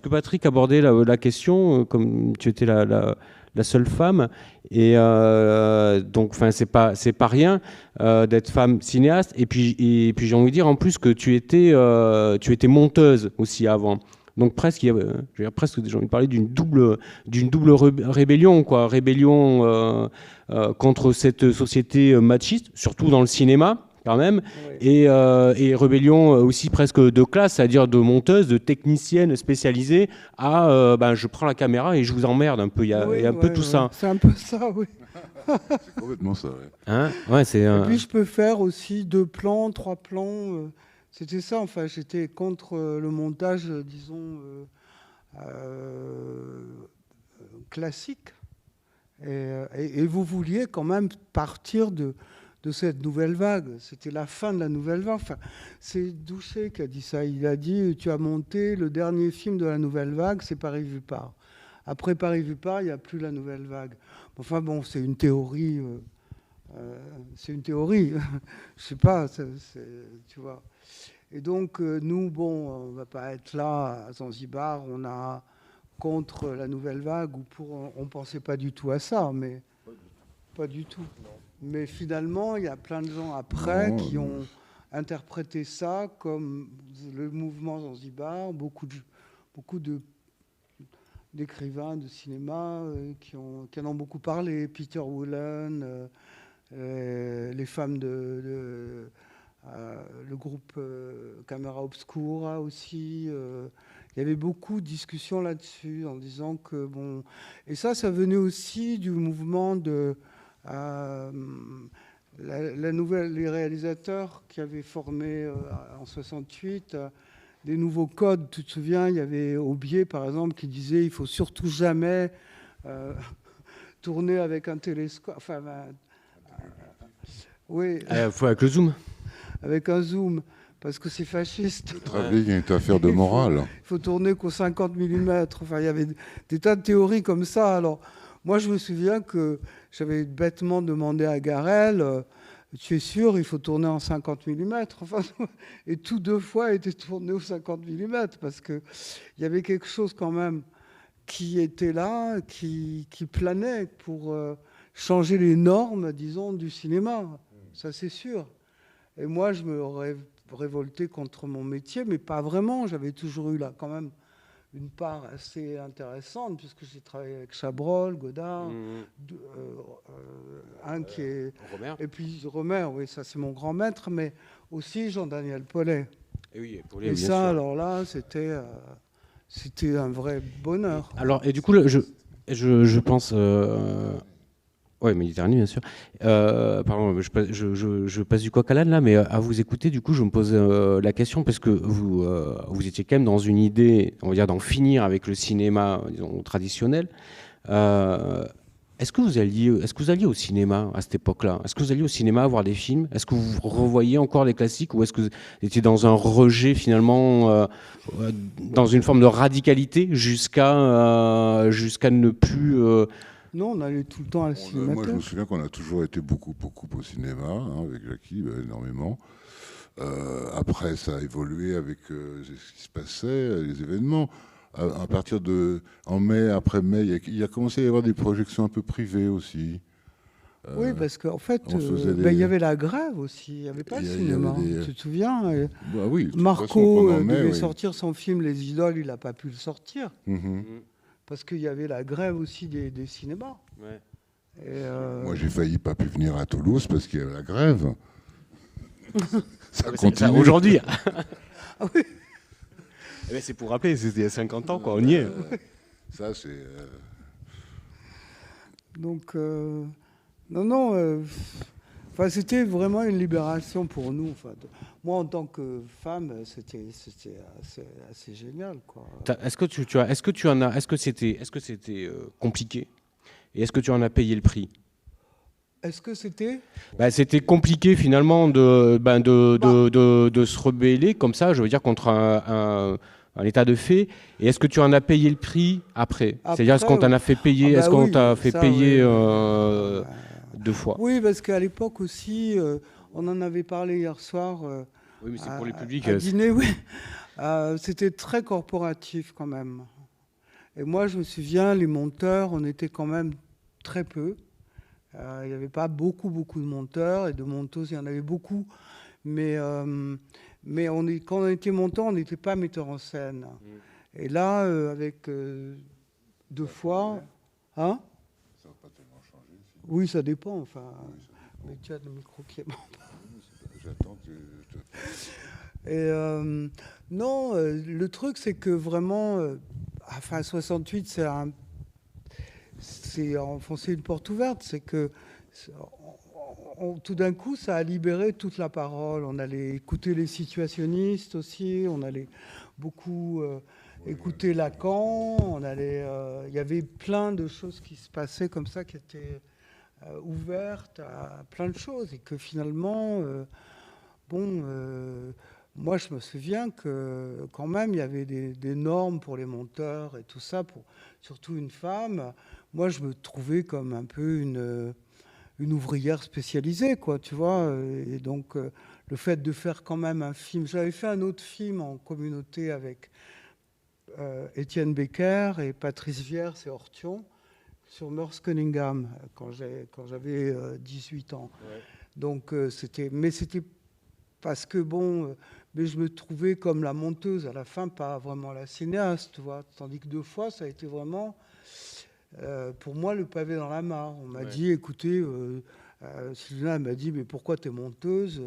Patrick abordait la question, comme tu étais la seule femme, et donc, enfin, c'est pas rien d'être femme cinéaste. Et puis j'ai envie de dire en plus que tu étais monteuse aussi avant. Donc presque, j'ai envie de parler d'une double rébellion, quoi. Rébellion contre cette société machiste, surtout dans le cinéma. Quand même, et rébellion aussi presque de classe, c'est-à-dire de monteuse, de technicienne spécialisée à je prends la caméra et je vous emmerde un peu. Il y a un peu tout ça. C'est un peu ça, oui. C'est complètement ça, oui. Hein, et puis je peux faire aussi 2 plans, 3 plans. C'était ça, enfin, j'étais contre le montage, disons, classique. Et vous vouliez quand même partir de cette nouvelle vague. C'était la fin de la nouvelle vague. Enfin, c'est Douchet qui a dit ça. Il a dit « Tu as monté le dernier film de la nouvelle vague, c'est Paris vu par. Après Paris vu par, il n'y a plus la nouvelle vague. » Enfin bon, c'est une théorie. Je sais pas, tu vois. Et donc, nous, bon, on ne va pas être là à Zanzibar. On a contre la nouvelle vague, on ne pensait pas du tout à ça, mais pas du tout. Non. Mais finalement, il y a plein de gens après qui ont interprété ça comme le mouvement Zanzibar, beaucoup de d'écrivains de cinéma qui en ont beaucoup parlé. Peter Woolen, les femmes le groupe Camera Obscura aussi. Il y avait beaucoup de discussions là-dessus en disant que bon. Et ça venait aussi du mouvement de les réalisateurs qui avaient formé en 68 des nouveaux codes. Tu te souviens, il y avait Aubier par exemple qui disait il faut surtout jamais tourner avec un télescope. Enfin, oui. Faut avec le zoom. Avec un zoom, parce que c'est fasciste. Le travelling est une affaire de morale. Il faut tourner qu'au 50 mm. Enfin, il y avait des tas de théories comme ça. Alors, moi, je me souviens que j'avais bêtement demandé à Garel, tu es sûr, il faut tourner en 50 mm. Enfin, et tout 2 fois a été tourné au 50 mm, parce qu'il y avait quelque chose quand même qui était là, qui planait pour changer les normes, disons, du cinéma. Ça, c'est sûr. Et moi, je me révoltais contre mon métier, mais pas vraiment. J'avais toujours eu là quand même une part assez intéressante, puisque j'ai travaillé avec Chabrol, Godard, un qui est... Romer. Et puis Romer, oui, ça c'est mon grand maître, mais aussi Jean-Daniel Paulet. Et oui, Paulet, et bien ça, sûr. alors là, c'était un vrai bonheur. Alors, et du coup, je pense... Oui, Méditerranée, bien sûr. Pardon, je passe du coq à l'âne là, mais à vous écouter, du coup, je me pose la question parce que vous étiez quand même dans une idée, on va dire, d'en finir avec le cinéma, disons, traditionnel. Est-ce que vous alliez au cinéma à cette époque-là? Est-ce que vous alliez au cinéma voir des films? Est-ce que vous revoyiez encore les classiques, ou est-ce que vous étiez dans un rejet finalement, dans une forme de radicalité jusqu'à ne plus Non, on allait tout le temps à la Moi, cinémathèque. je me souviens qu'on a toujours été beaucoup au cinéma, avec Jackie, énormément. Après, ça a évolué avec ce qui se passait, les événements. À partir en mai, après mai, il a commencé à y avoir des projections un peu privées aussi. Oui, parce qu'en fait, il y avait la grève aussi. Il n'y avait pas le cinéma. Tu te souviens Bah oui, de toute Marco façon, pendant mai, devait oui. sortir son film Les Idoles, il n'a pas pu le sortir. Mhm. Parce qu'il y avait la grève aussi des cinémas. Ouais. Et Moi, j'ai failli pas pu venir à Toulouse parce qu'il y avait la grève. Ça Ça, continue. aujourd'hui. Ah oui. Eh ben, c'est pour rappeler, c'était il y a 50 ans, quoi, on y est. Ça, c'est... Donc, non. Enfin, c'était vraiment une libération pour nous. Enfin, moi, en tant que femme, c'était assez génial, quoi. Est-ce que c'était compliqué? Et est-ce que tu en as payé le prix? Est-ce que c'était... C'était compliqué finalement de se rebeller comme ça, je veux dire, contre un état de fait. Et est-ce que tu en as payé le prix après? C'est-à-dire, est-ce qu'on t'en a fait payer, est-ce qu'on t'a fait payer 2 fois? Oui, parce qu'à l'époque aussi, on en avait parlé hier soir. Oui, mais c'est pour les publics. À dîner, oui. C'était très corporatif quand même. Et moi, je me souviens, les monteurs, on était quand même très peu. Il n'y avait pas beaucoup de monteurs, et de monteuses, il y en avait beaucoup. Mais quand on était monteur, on n'était pas metteur en scène. Et là, avec 2 fois... Hein? Ça va pas tellement changer. Oui, ça dépend. Enfin, mais tu as le micro qui est bon. J'attends que... Et non, le truc, c'est que vraiment, enfin, 68, c'est enfoncer une porte ouverte. C'est que tout d'un coup, ça a libéré toute la parole. On allait écouter les situationnistes aussi. On allait beaucoup écouter Lacan. Il y avait plein de choses qui se passaient comme ça, qui étaient ouvertes à plein de choses, et que finalement, moi, je me souviens que quand même, il y avait des normes pour les monteurs et tout ça, surtout une femme. Moi, je me trouvais comme un peu une ouvrière spécialisée, quoi, tu vois. Et donc, le fait de faire quand même un film... J'avais fait un autre film en communauté avec Étienne Becker et Patrice Viers et Hortion sur Merce quand j'avais 18 ans. Ouais. Donc, c'était parce que bon, mais je me trouvais comme la monteuse à la fin, pas vraiment la cinéaste, tu vois. Tandis que 2 fois, ça a été vraiment, pour moi, le pavé dans la mare. On m'a dit, écoutez, Sylvia m'a dit, mais pourquoi tu es monteuse?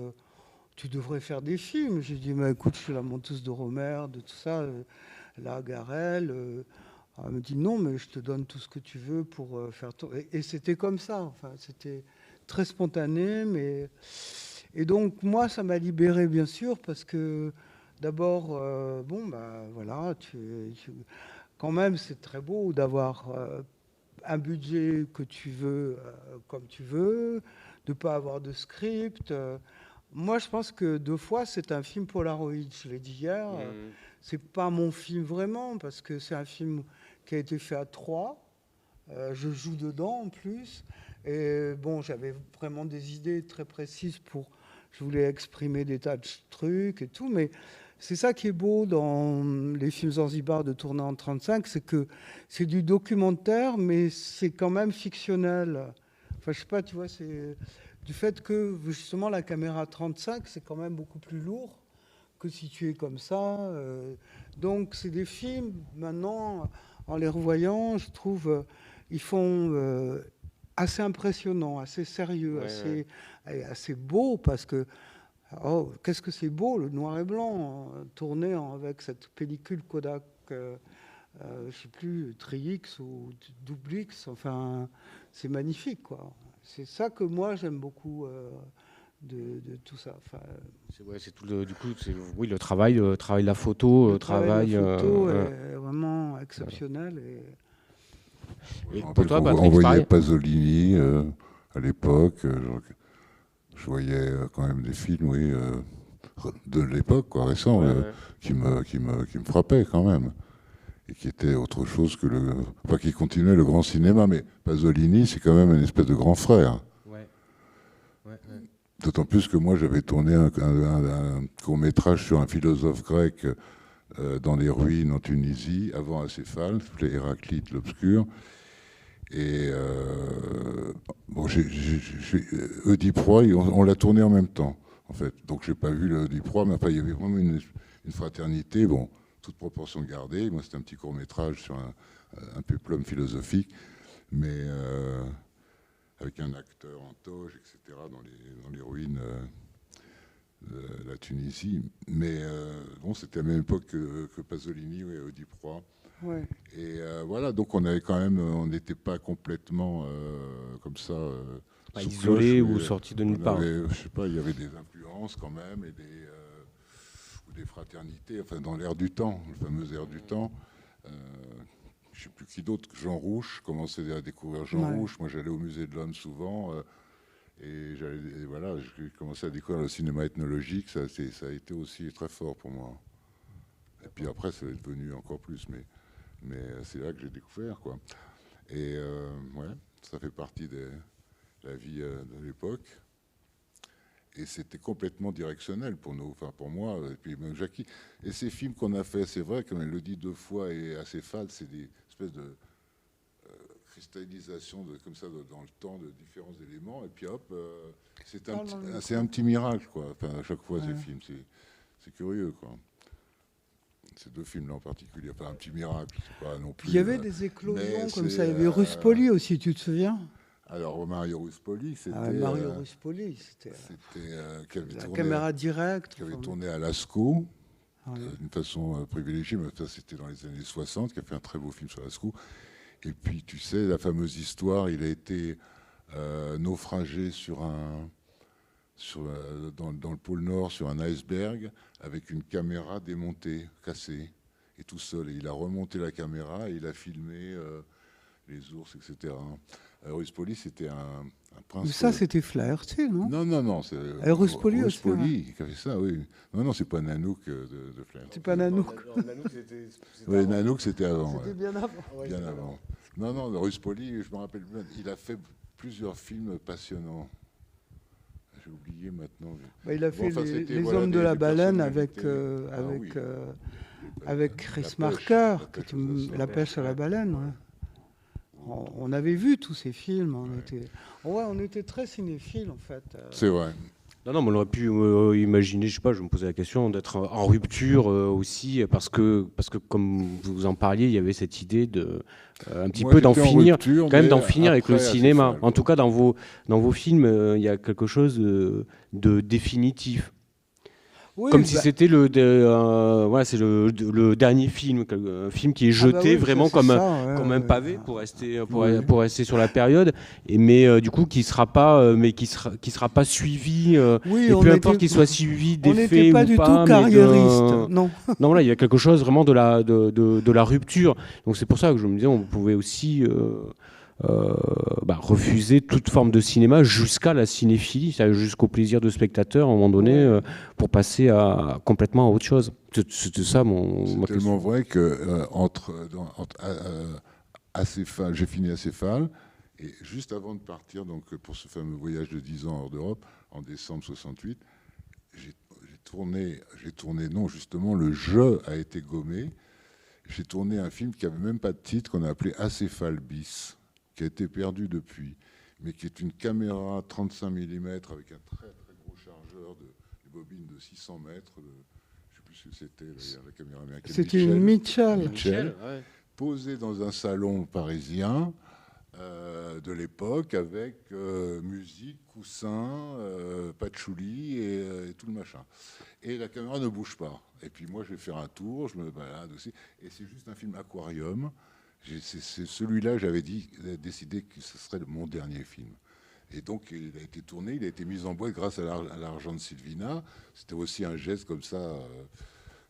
Tu devrais faire des films. J'ai dit, mais écoute, je suis la monteuse de Romer, de tout ça, là, Garel. Elle me dit, non, mais je te donne tout ce que tu veux pour faire ton... Et c'était comme ça, enfin, c'était très spontané, mais... Et donc, moi, ça m'a libéré, bien sûr, parce que d'abord, bon, bah, voilà, quand même, c'est très beau d'avoir un budget que tu veux, comme tu veux, de ne pas avoir de script. Moi, je pense que 2 fois, c'est un film Polaroid. Je l'ai dit hier. C'est pas mon film vraiment, parce que c'est un film qui a été fait à 3. Je joue dedans en plus. Et bon, j'avais vraiment des idées très précises pour. Je voulais exprimer des tas de trucs et tout, mais c'est ça qui est beau dans les films Zanzibar de tourner en 35, c'est que c'est du documentaire, mais c'est quand même fictionnel. Enfin, je sais pas, tu vois, c'est du fait que justement la caméra 35, c'est quand même beaucoup plus lourd que si tu es comme ça. Donc, c'est des films, maintenant, en les revoyant, je trouve, ils font assez impressionnants, assez sérieux, assez beaux, parce que, oh, qu'est-ce que c'est beau, le noir et blanc, tourné avec cette pellicule Kodak, je ne sais plus, Tri-X ou Double X, enfin, c'est magnifique, quoi. C'est ça que moi, j'aime beaucoup de tout ça. Enfin, c'est tout du coup, oui, le travail de la photo, le travail de la photo est vraiment exceptionnel. Et pour pour toi, on Patrick, voyait Pasolini à l'époque. Je voyais quand même des films, oui, de l'époque, quoi, récents, qui me frappaient quand même. Et qui étaient autre chose que enfin, qui continuait le grand cinéma. Mais Pasolini, c'est quand même une espèce de grand frère. D'autant plus que moi, j'avais tourné un court-métrage sur un philosophe grec dans les ruines en Tunisie, avant Acéphale, s'appelait Héraclite l'Obscur. Et bon, Oedipe Roy, on l'a tourné en même temps, en fait. Donc, j'ai pas vu l'Oedipe Roy, mais enfin, il y avait vraiment une fraternité, bon, toute proportion gardée. Moi, c'était un petit court-métrage sur un péplum philosophique, mais avec un acteur en toge, etc., dans les ruines de la Tunisie. Mais bon, c'était à la même époque que Pasolini, oui, Oedipe Roy. Ouais. Et voilà, donc on avait quand même, on n'était pas complètement comme ça, pas isolé ou oui, sorti de nulle part. Je sais pas, il y avait des influences quand même et des fraternités, enfin dans l'air du temps, le fameux air du temps. Je sais plus qui d'autre, Jean Rouch, commençait à découvrir Jean Rouch. Moi, j'allais au musée de l'Homme souvent. Et voilà, j'ai commencé à découvrir le cinéma ethnologique. Ça a été aussi très fort pour moi. Et puis après, ça est devenu encore plus. Mais c'est là que j'ai découvert, quoi. Et ouais, ça fait partie de la vie de l'époque. Et c'était complètement directionnel pour nous, enfin pour moi, et puis même Jackie. Et ces films qu'on a fait, c'est vrai, comme elle le dit 2 fois, et Acéphale, c'est des espèces de cristallisation comme ça dans le temps de différents éléments. Et puis hop, c'est un petit miracle, quoi. Enfin, à chaque fois, ces films, c'est curieux, quoi. Ces 2 films-là en particulier, enfin un petit miracle, c'est pas non plus. Il y avait des éclosions comme ça. Il y avait Ruspoli aussi, tu te souviens? Alors Mario Ruspoli, c'était. Mario Ruspoli, c'était la caméra directe. Qui avait tourné à Lascaux, d'une façon privilégiée, mais ça c'était dans les années 60, qui a fait un très beau film sur Lascaux. Et puis tu sais, la fameuse histoire, il a été naufragé dans le pôle Nord sur un iceberg avec une caméra démontée, cassée, et tout seul. Et il a remonté la caméra et il a filmé les ours, etc. Ruspoli, c'était un prince. Mais ça, c'était Flair, tu sais, non? Non. C'est Ruspoli aussi. Ruspoli qui a fait ça, oui. Non, c'est pas Nanook de Flair. C'est pas Nanook. Oui, Nanook, c'était avant. C'était bien avant. Bien avant. Non, Ruspoli, je me rappelle bien, il a fait plusieurs films passionnants. J'ai oublié maintenant. Bah, il a fait les Hommes de la Baleine avec Chris Marker, La pêche à la baleine. Ouais. On avait vu tous ces films. On était très cinéphiles, en fait. C'est vrai. Non, mais on aurait pu imaginer, je sais pas, je me posais la question d'être en rupture aussi, parce que comme vous en parliez, il y avait cette idée de un petit Moi, peu d'en j'étais en finir, rupture, quand même mais d'en finir avec le après, cinéma. Acéphale, En tout quoi. cas, dans vos films, il y a quelque chose de définitif. Comme Oui, si c'était voilà, c'est le dernier film, un film qui est ah bah jeté oui, ça vraiment c'est ça. comme un pavé pour rester, Oui. pour rester sur la période, mais du coup qui sera pas, mais qui sera pas suivi, Oui, et peu importe qu'il soit suivi on n'était d'effets pas ou du tout pas, mais carriériste, non. non, là il y a quelque chose vraiment de la rupture. Donc c'est pour ça que je me disais, on pouvait aussi refuser toute forme de cinéma jusqu'à la cinéphilie, c'est-à-dire jusqu'au plaisir de spectateur à un moment donné, Ouais. pour passer complètement à autre chose. C'était ça C'est ma tellement question. vrai que Acéphale, j'ai fini Acéphale, et juste avant de partir donc, pour ce fameux voyage de 10 ans hors d'Europe, en décembre 68, j'ai tourné, non, justement, le jeu a été gommé. J'ai tourné un film qui n'avait même pas de titre, qu'on a appelé Acéphale bis, qui a été perdu depuis, mais qui est une caméra 35 mm avec un très très gros chargeur de bobine de 600 mètres. Je ne sais plus ce que c'était, la caméra américaine. C'était une Mitchell. Mitchell, ouais. posée dans un salon parisien de l'époque avec musique, coussin, patchouli et tout le machin. Et la caméra ne bouge pas. Et puis moi, je vais faire un tour, je me balade aussi. Et c'est juste un film aquarium. C'est celui-là, j'avais décidé que ce serait mon dernier film. Et donc, il a été tourné, il a été mis en boîte grâce à l'argent de Sylvina. C'était aussi un geste comme ça,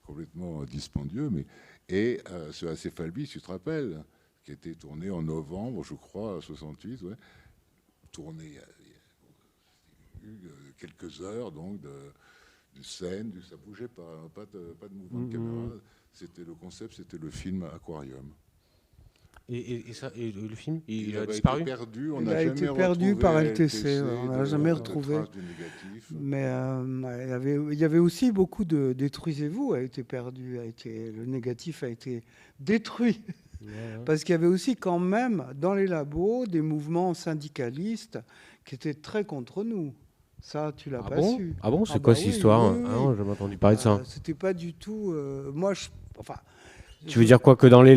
complètement dispendieux. Et ce Acéphale bis, tu te rappelles, qui a été tourné en novembre, je crois, 68, ouais. Tourné, il y a eu quelques heures, donc, de scène, ça bougeait pas de mouvement de caméra. C'était le concept, c'était le film Aquarium. Et le film, il a avait disparu. été perdu, on Il n'a a jamais été perdu retrouvé par à LTC, on n'a jamais retrouvé. traces du négatif. Mais il y avait aussi beaucoup de Détruisez-vous a été perdu, le négatif a été détruit. Ouais. Parce qu'il y avait aussi quand même dans les labos des mouvements syndicalistes qui étaient très contre nous. Ça, tu l'as pas su. Ah bon, c'est Ah quoi bah cette oui, histoire? oui, oui. Ah non, j'ai jamais entendu parler de ça. C'était pas du tout. Moi, enfin. Tu veux dire quoi, que dans les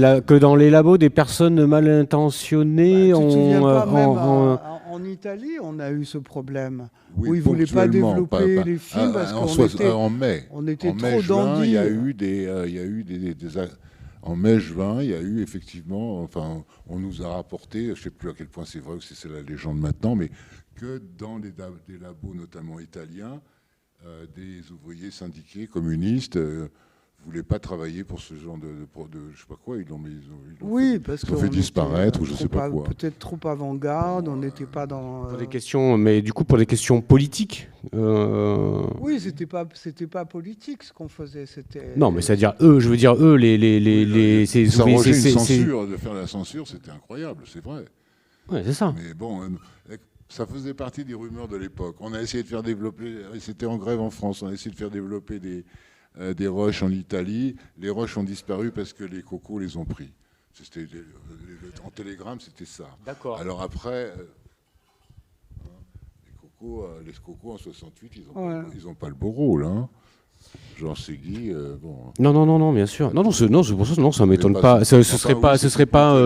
labos, des personnes mal intentionnées Tu te souviens pas, même ont- en Italie, on a eu ce problème. Oui, où ils voulaient pas ponctuellement, développer les films parce en mai. on était En mai, trop juin, dandy. il y a eu en mai, juin, il y a eu effectivement, enfin, on nous a rapporté, je ne sais plus à quel point c'est vrai ou si c'est la légende maintenant, mais que dans des labos, notamment italiens, des ouvriers syndiqués communistes voulaient pas travailler pour ce genre de je sais pas quoi, ils l'ont Oui, parce fait disparaître ou je sais pas quoi. Peut-être trop avant-garde, on n'était pas dans. Pour des questions, mais du coup pour des questions politiques. Oui, c'était pas politique ce qu'on faisait, c'était. Non, mais c'est-à-dire eux, je veux dire eux, ces ça ouvriers, rangeait une c'est- censure, de faire la censure, c'était incroyable, c'est vrai. Ouais, c'est ça. Mais bon, ça faisait partie des rumeurs de l'époque. On a essayé de faire développer, c'était en grève en France, on a essayé de faire développer des rushs en Italie. Les rushs ont disparu parce que les cocos les ont pris. En télégramme, c'était ça. D'accord. Alors après, les cocos en 68, ils ont pas le beau rôle. Hein. Jean Segui, bon. Non, bien sûr. Non, c'est pour ça, non, ça m'étonne pas pas. si- Ce serait enfin, pas, oui, ce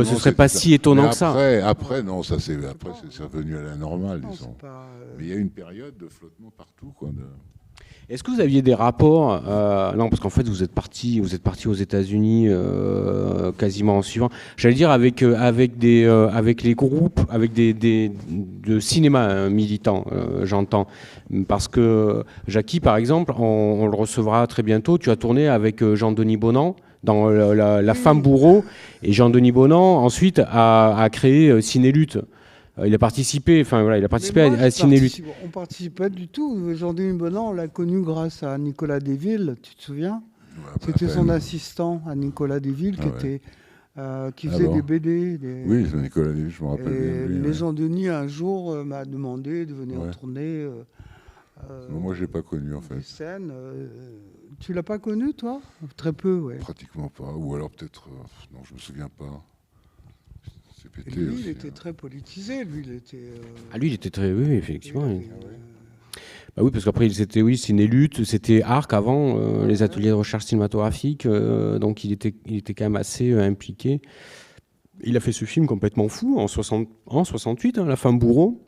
c'était serait pas si étonnant Mais que ça. Après, non, ça c'est revenu à la normale, Non, disons. c'est pas, Mais il y a eu une période de flottement partout, quoi. Est-ce que vous aviez des rapports non, parce qu'en fait, vous êtes parti aux États-Unis quasiment en suivant. J'allais dire avec les groupes, avec de cinéma militant, j'entends. Parce que Jackie, par exemple, on le recevra très bientôt. Tu as tourné avec Jean-Denis Bonan dans La femme bourreau, et Jean-Denis Bonan ensuite a créé Ciné-Lutte. Il a participé, à Ciné-Lutte. On participait du tout. Jean-Denis Bonan, on l'a connu grâce à Nicolas Desvilles, tu te souviens? C'était son assistant à Nicolas Desvilles qui faisait des BD. Oui, c'est Nicolas Desvilles, je me rappelle bien. Mais Jean-Denis, un jour, m'a demandé de venir tourner. Moi, je l'ai pas connu, en fait. Scènes. Tu l'as pas connu, toi? Très peu, oui. Pratiquement pas. Ou alors peut-être... non, je me souviens pas. Lui, il était très politisé. Lui, il était. Ah, lui, il était très... Oui, effectivement. Bah oui, parce qu'après, c'était Ciné-Lutte, c'était Arc avant, les ateliers de recherche cinématographique, donc il était quand même assez impliqué. Il a fait ce film complètement fou en 68, La femme bourreau.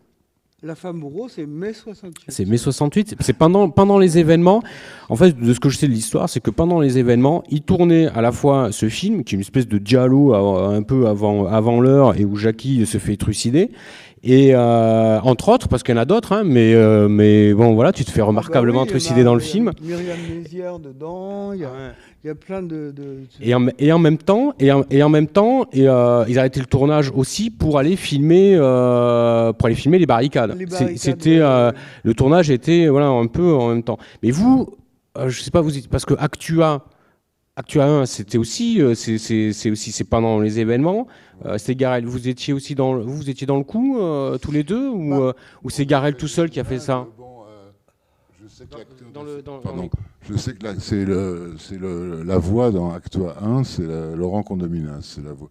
La femme bourreau, c'est mai 68. C'est mai 68. C'est pendant les événements. En fait, de ce que je sais de l'histoire, c'est que pendant les événements, il tournait à la fois ce film, qui est une espèce de giallo un peu avant l'heure, et où Jackie se fait trucider. Et entre autres, parce qu'il y en a d'autres, hein, mais bon, voilà, tu te fais remarquablement trucider dans le film. Myriam Mézières dedans, il y a plein de... Et en même temps, ils arrêtaient le tournage aussi pour aller filmer les barricades. Le tournage était voilà un peu en même temps. Mais vous, je sais pas, parce que Actua 1, c'était aussi, c'est pendant les événements. C'était Garel. Vous étiez dans le coup tous les deux, ou c'est Garel tout seul qui a fait ça? Je sais que c'est la voix dans Actua 1, c'est Laurent Condominas, c'est la voix.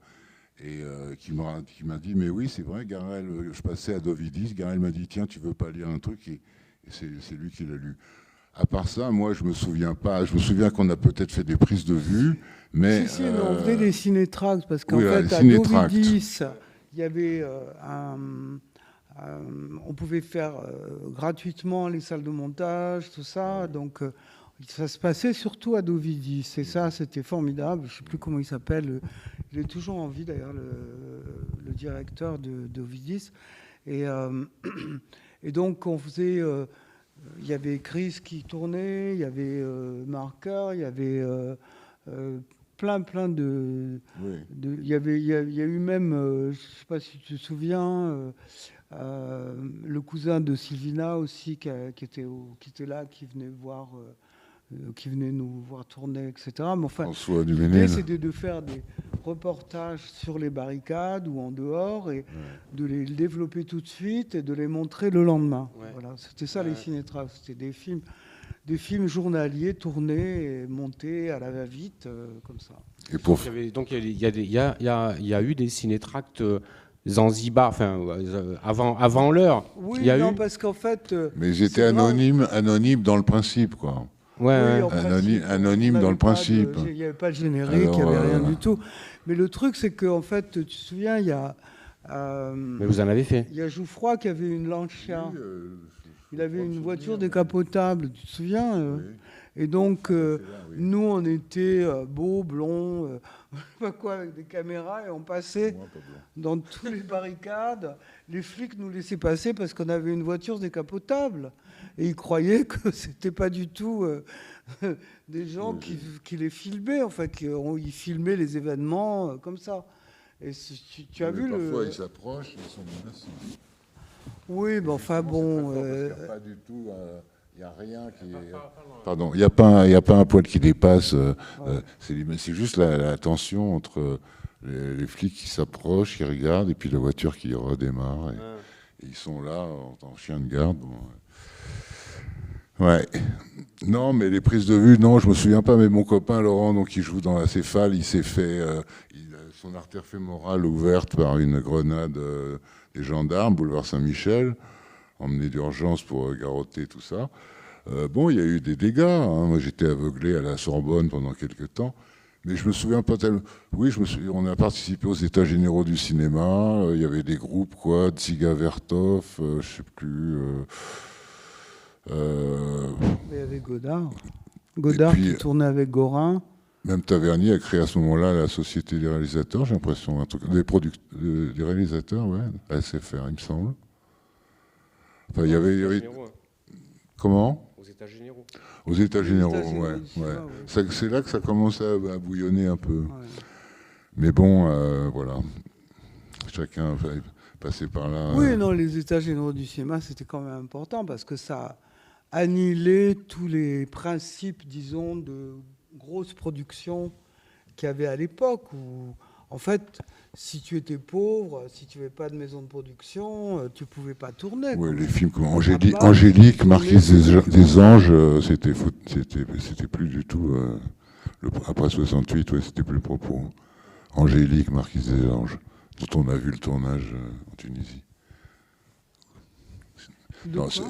Et qui m'a dit, mais oui, c'est vrai, Garel, je passais à Dovidis, Garel m'a dit, tiens, tu veux pas lire un truc, et c'est lui qui l'a lu. À part ça, moi, je me souviens pas. Je me souviens qu'on a peut-être fait des prises de vue, mais... Si, on faisait des cinétracts, parce qu'en fait, à cinétracts. Dovidis, il y avait on pouvait faire gratuitement les salles de montage, tout ça, donc ça se passait surtout à Dovidis, et ça, c'était formidable. Je ne sais plus comment il s'appelle, il est toujours en vie d'ailleurs, le directeur de Dovidis, et donc on faisait... il y avait Chris qui tournait, il y avait Marker, il y avait plein de... Oui. Il y a eu même, je ne sais pas si tu te souviens, le cousin de Sylvina aussi qui était là, qui venait voir... qui venait nous voir tourner, etc. Mais enfin, François l'idée, Duménil. c'était de faire des reportages sur les barricades ou en dehors et de les développer tout de suite et de les montrer le lendemain. Ouais. Voilà, c'était ça les cinétracts, c'était des films journaliers tournés et montés à la va-vite, comme ça. Et pour... Donc il y a eu des cinétracts Zanzibar, enfin avant l'heure. Oui, il y a non, eu... parce qu'en fait... Mais ils étaient anonymes dans le principe, quoi. Ouais, oui, anonyme dans le principe. Il n'y avait pas de générique, il n'y avait rien du tout. Mais le truc, c'est qu'en fait, tu te souviens, il y a... mais vous en avez fait. Il y a Jouffroy qui avait une Lancia. Il avait une voiture décapotable, tu te souviens oui. Et donc, oui. nous, on était beaux, blonds, je sais pas quoi, avec des caméras, et on passait dans toutes les barricades. Les flics nous laissaient passer parce qu'on avait une voiture décapotable. Et ils croyaient que c'était pas du tout des gens qui les filmaient, en fait, ils filmaient les événements comme ça. Et tu as vu parfois, ils s'approchent, ils sont menacés. Oui, mais enfin bon... Il n'y a pas du tout... Il n'y a rien qui... Pardon, il n'y a pas un poil qui dépasse. C'est juste la tension entre les flics qui s'approchent, qui regardent, et puis la voiture qui redémarre. Et ils sont là en chien de garde. Bon. Ouais. Non, mais les prises de vue, non, je me souviens pas. Mais mon copain Laurent, donc, qui joue dans la céphale, il s'est fait... son artère fémorale ouverte par une grenade des gendarmes, boulevard Saint-Michel, emmené d'urgence pour garrotter tout ça. Bon, il y a eu des dégâts. Hein. Moi, j'étais aveuglé à la Sorbonne pendant quelques temps. Mais je me souviens pas tellement... Oui, on a participé aux États généraux du cinéma. Il y avait des groupes, quoi, Tsiga Vertov, je sais plus... Il y avait Godard. Godard qui tournait avec Gorin. Même Tavernier a créé à ce moment-là la Société des réalisateurs, j'ai l'impression, des réalisateurs, ouais, la SFR, il me semble. Enfin, il y avait... Comment ? Aux États généraux. Aux États généraux, ouais. C'est là que ça commence à bouillonner un peu. Ouais. Mais bon, voilà. Chacun passé par là. Oui, non, les États généraux du cinéma, c'était quand même important parce que ça annihilait tous les principes, disons, de grosses productions qu'il y avait à l'époque où, en fait, si tu étais pauvre, si tu n'avais pas de maison de production, tu ne pouvais pas tourner. Oui, les films comme Angélique, Marquise des Anges, c'était plus du tout... après 68, ouais, c'était plus le propos. Angélique, Marquise des Anges, dont on a vu le tournage en Tunisie. De Non, quoi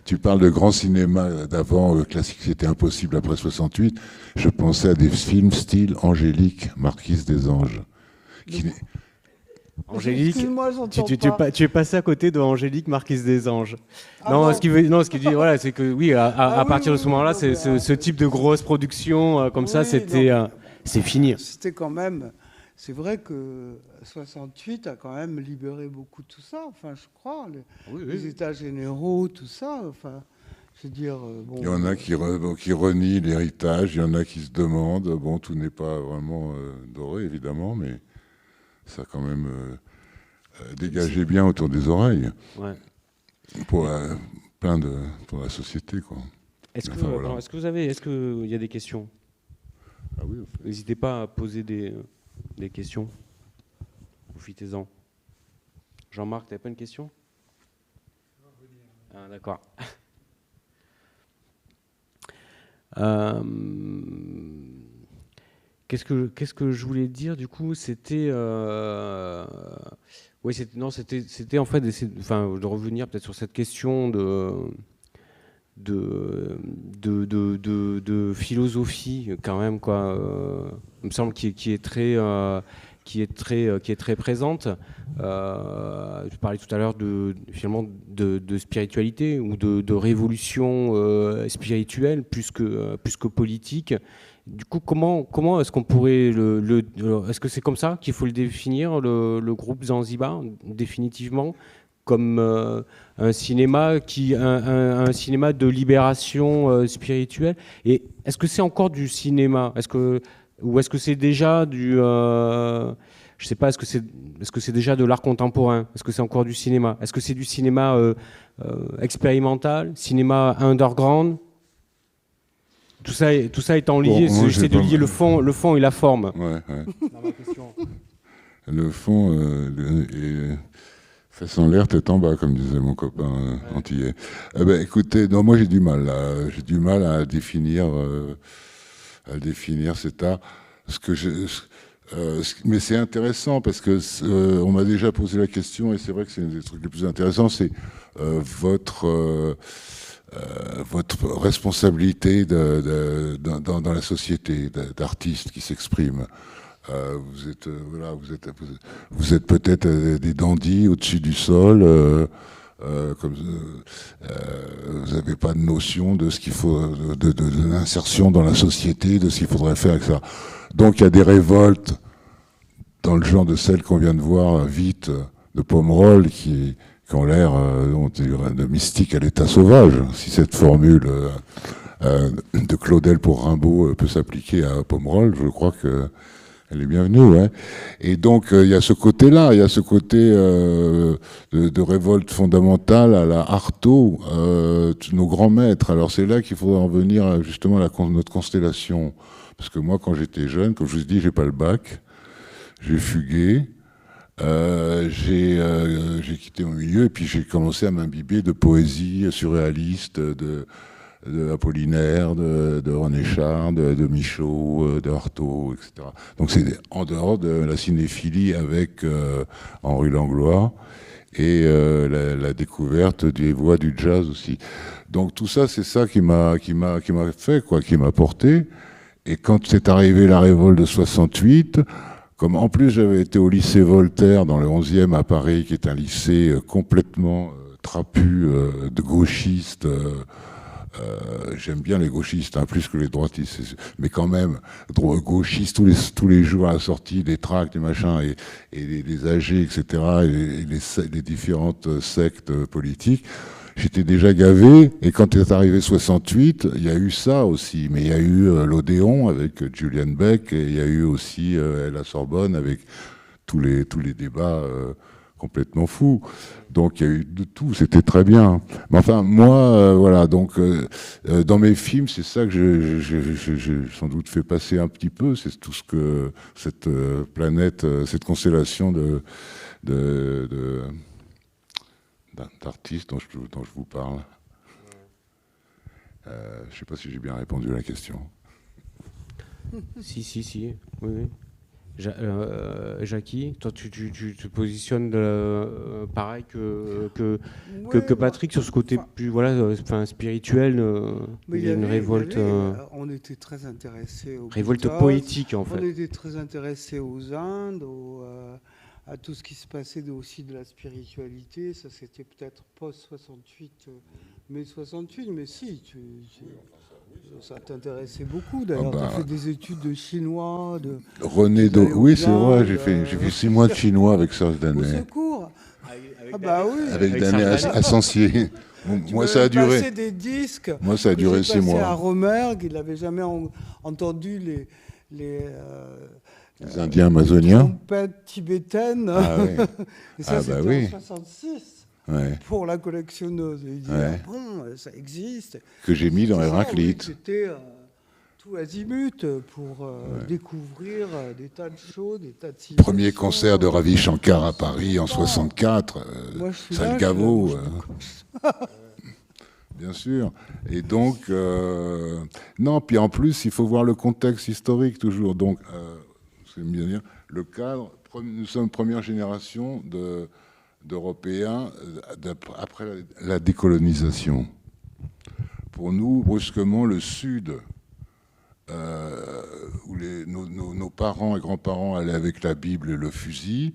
tu parles de grand cinéma d'avant, classique, c'était impossible après 68. Je pensais à des films style Angélique, Marquise des Anges. Qui n'est- Angélique, Excuse-moi, j'entends pas. tu es passé à côté de Angélique, Marquise des Anges. Ah Non, bon. ce qu'il dit, voilà, c'est que oui, à Oui, partir de oui, ce oui, moment-là, non, mais, ce type de grosse production comme ça, oui, c'était, non, mais, c'est fini. c'était quand même. C'est vrai que 68 a quand même libéré beaucoup de tout ça. Enfin, je crois, les États généraux, tout ça. Enfin, je veux dire, bon. Il y en a qui renient l'héritage, il y en a qui se demandent. Bon, tout n'est pas vraiment doré, évidemment, mais ça a quand même dégagé bien autour des oreilles Ouais. pour pour la société, quoi. Est-ce que, Enfin, voilà. alors, est-ce qu'il y a des questions? Ah oui, au fait. N'hésitez pas à poser des questions. Profitez-en. Jean-Marc, t'avais pas une question? Ah, d'accord. Qu'est-ce que je voulais dire du coup? C'était oui, c'était en fait de revenir peut-être sur cette question de philosophie quand même quoi. Il me semble qui est très présente. Je parlais tout à l'heure finalement de spiritualité ou de révolution spirituelle plus que politique. Du coup, comment est-ce qu'on pourrait est-ce que c'est comme ça qu'il faut le définir, le groupe Zanzibar, définitivement, comme un cinéma un cinéma de libération spirituelle? Et est-ce que c'est encore du cinéma? Ou est-ce que c'est déjà je sais pas, est-ce que c'est déjà de l'art contemporain? Est-ce que c'est encore du cinéma? Est-ce que c'est du cinéma expérimental, cinéma underground? Tout ça étant lié, Bon, j'essaie de lier le fond et la forme. Ouais. Dans ma question. Le fond est face en l'air, tête en bas, comme disait mon copain antillais. Écoutez, non, moi j'ai du mal là. J'ai du mal à définir cet art. Mais c'est intéressant parce que on m'a déjà posé la question et c'est vrai que c'est un des trucs les plus intéressants, c'est votre responsabilité dans la société d'artistes qui s'expriment. Vous êtes peut-être des dandys au-dessus du sol. Vous n'avez pas de notion de ce qu'il faut, de l'insertion dans la société, de ce qu'il faudrait faire avec ça. Donc il y a des révoltes dans le genre de celles qu'on vient de voir vite de Pomerol qui ont l'air de mystique à l'état sauvage. Si cette formule de Claudel pour Rimbaud peut s'appliquer à Pomerol, je crois que elle est bienvenue, ouais. Et donc il y a ce côté-là, il y a ce côté de révolte fondamentale à la Artaud, nos grands maîtres. Alors c'est là qu'il faudra en venir justement à notre constellation, parce que moi quand j'étais jeune, comme je vous dis, j'ai pas le bac, j'ai fugué, j'ai quitté mon milieu et puis j'ai commencé à m'imbiber de poésie surréaliste, de Apollinaire, de René Char, de Michaud, de Artaud, etc. Donc c'est en dehors de la cinéphilie avec Henri Langlois et la découverte des voix du jazz aussi. Donc tout ça, c'est ça qui m'a fait, quoi, qui m'a porté. Et quand c'est arrivé la révolte de 68, comme en plus j'avais été au lycée Voltaire dans le 11e à Paris, qui est un lycée complètement trapu de gauchistes. J'aime bien les gauchistes, plus que les droitistes, mais quand même, gauchistes tous les jours à la sortie, des tracts, des machins, et les AG, etc., et les différentes sectes politiques. J'étais déjà gavé, et quand est arrivé 68, il y a eu ça aussi, mais il y a eu l'Odéon avec Julian Beck, et il y a eu aussi la Sorbonne avec tous les débats complètement fous. Donc il y a eu de tout, c'était très bien. Mais enfin, moi, voilà, donc dans mes films, c'est ça que j'ai sans doute fait passer un petit peu, c'est tout ce que cette planète, cette constellation d'artistes dont je vous parle. Je ne sais pas si j'ai bien répondu à la question. Si, oui. Jackie, toi tu te positionnes pareil que Ouais, Patrick sur ce côté enfin, plus spirituel, mais il y a une révolte, on était très intéressés aux révolte Beatles, poétique en on fait. était très intéressés aux Indes, à tout ce qui se passait aussi de la spiritualité. Ça, c'était peut-être post-68, mai 68, mais si, ça t'intéressait beaucoup. Ah D'ailleurs, tu as fait bah, des études de chinois, René tu allais aux oui, c'est vrai, Indes, j'ai fait 6 mois de chinois avec Serge au Danet. secours. Ah bah oui, Avec Serge Danet Danet. Ascensier. Bon, tu moi, ça m'avais a duré. passé des disques Moi, ça a que j'ai duré 6 passés à mois. Romergue. Il n'avait jamais entendu les Les Indiens amazoniens. trompettes tibétaines. Ah oui. Et ça, Ah c'était bah oui. en 66 Ouais. pour la collectionneuse. Et il dit, Ouais. ah bon, ça existe. Que j'ai mis dans C'est ça, oui, Héraclite. c'était tout azimut pour découvrir des tas de choses, des tas de civilisations. Premier concert de Ravi Shankar à Paris en 64. Moi, je suis là, Salgavo. je le- Bien sûr. Et donc, non, puis en plus, il faut voir le contexte historique toujours. Donc, c'est bien dire, le cadre, nous sommes première génération d'Européens après la décolonisation. Pour nous, brusquement, le Sud, où nos parents et grands-parents allaient avec la Bible et le fusil,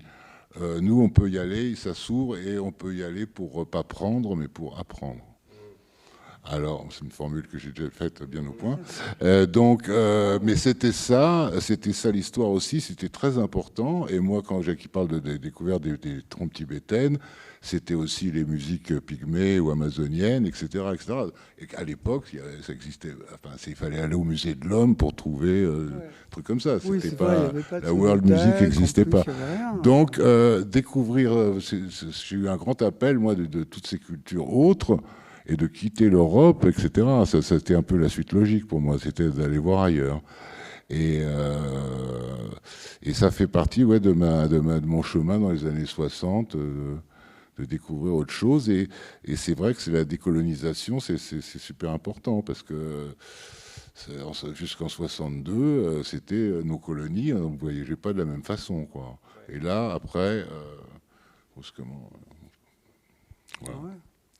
nous, on peut y aller, ça s'ouvre, et on peut y aller pour pas prendre, mais pour apprendre. Alors, c'est une formule que j'ai déjà faite bien au point. Mais c'était ça l'histoire aussi, c'était très important. Et moi, quand Jackie parle de découverte des trompes tibétaines, c'était aussi les musiques pygmées ou amazoniennes, etc., etc. Et qu'à l'époque, ça existait. Enfin, il fallait aller au musée de l'homme pour trouver des trucs comme ça. Oui, C'était c'est pas, vrai, il y avait pas de la world music sonothèque, n'existait en plus, pas. il y avait rien. Donc, découvrir, j'ai eu un grand appel, moi, de toutes ces cultures autres, et de quitter l'Europe, etc. Ça, c'était un peu la suite logique pour moi, c'était d'aller voir ailleurs. Et ça fait partie de mon chemin dans les années 60, de découvrir autre chose. Et c'est vrai que c'est la décolonisation, c'est super important, parce que jusqu'en 62, c'était nos colonies, on ne voyageait pas de la même façon, quoi. Et là, après, brusquement, voilà.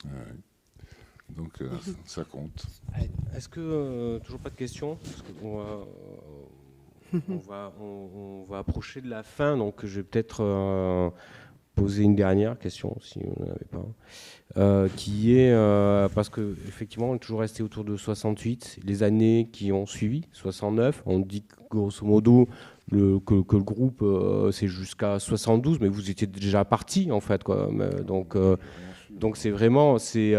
Ouais. Donc ça compte. Est-ce que toujours pas de questions? Parce qu'on on va approcher de la fin, donc je vais peut-être poser une dernière question si vous n'en avez pas, qui est parce que effectivement on est toujours resté autour de 68, les années qui ont suivi, 69, on dit grosso modo que le groupe c'est jusqu'à 72, mais vous étiez déjà parti en fait, quoi. Donc c'est vraiment, c'est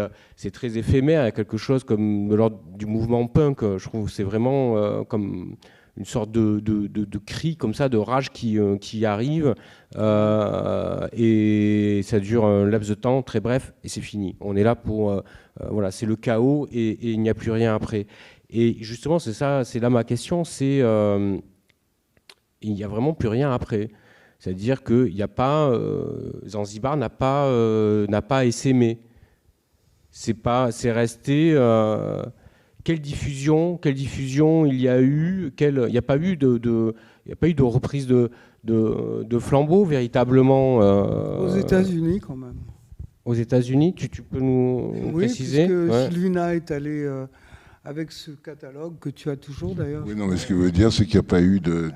très éphémère, il y a quelque chose comme de l'ordre du mouvement punk, je trouve, c'est vraiment comme une sorte de cri comme ça, de rage qui arrive, et ça dure un laps de temps très bref, et c'est fini. On est là pour, voilà, c'est le chaos, et il n'y a plus rien après. Et justement, c'est ça, c'est là ma question, c'est, il n'y a vraiment plus rien après. C'est-à-dire qu'il n'y a pas, Zanzibar n'a pas essaimé. C'est resté. Quelle diffusion il y a eu? Il n'y a pas eu il n'y a pas eu de reprise de flambeau véritablement. Aux États-Unis, quand même. Aux États-Unis, tu peux nous préciser? Puisque Ouais. Sylvina est allée avec ce catalogue que tu as toujours d'ailleurs. Oui, non, mais ce que veut dire, c'est qu'il n'y a pas eu de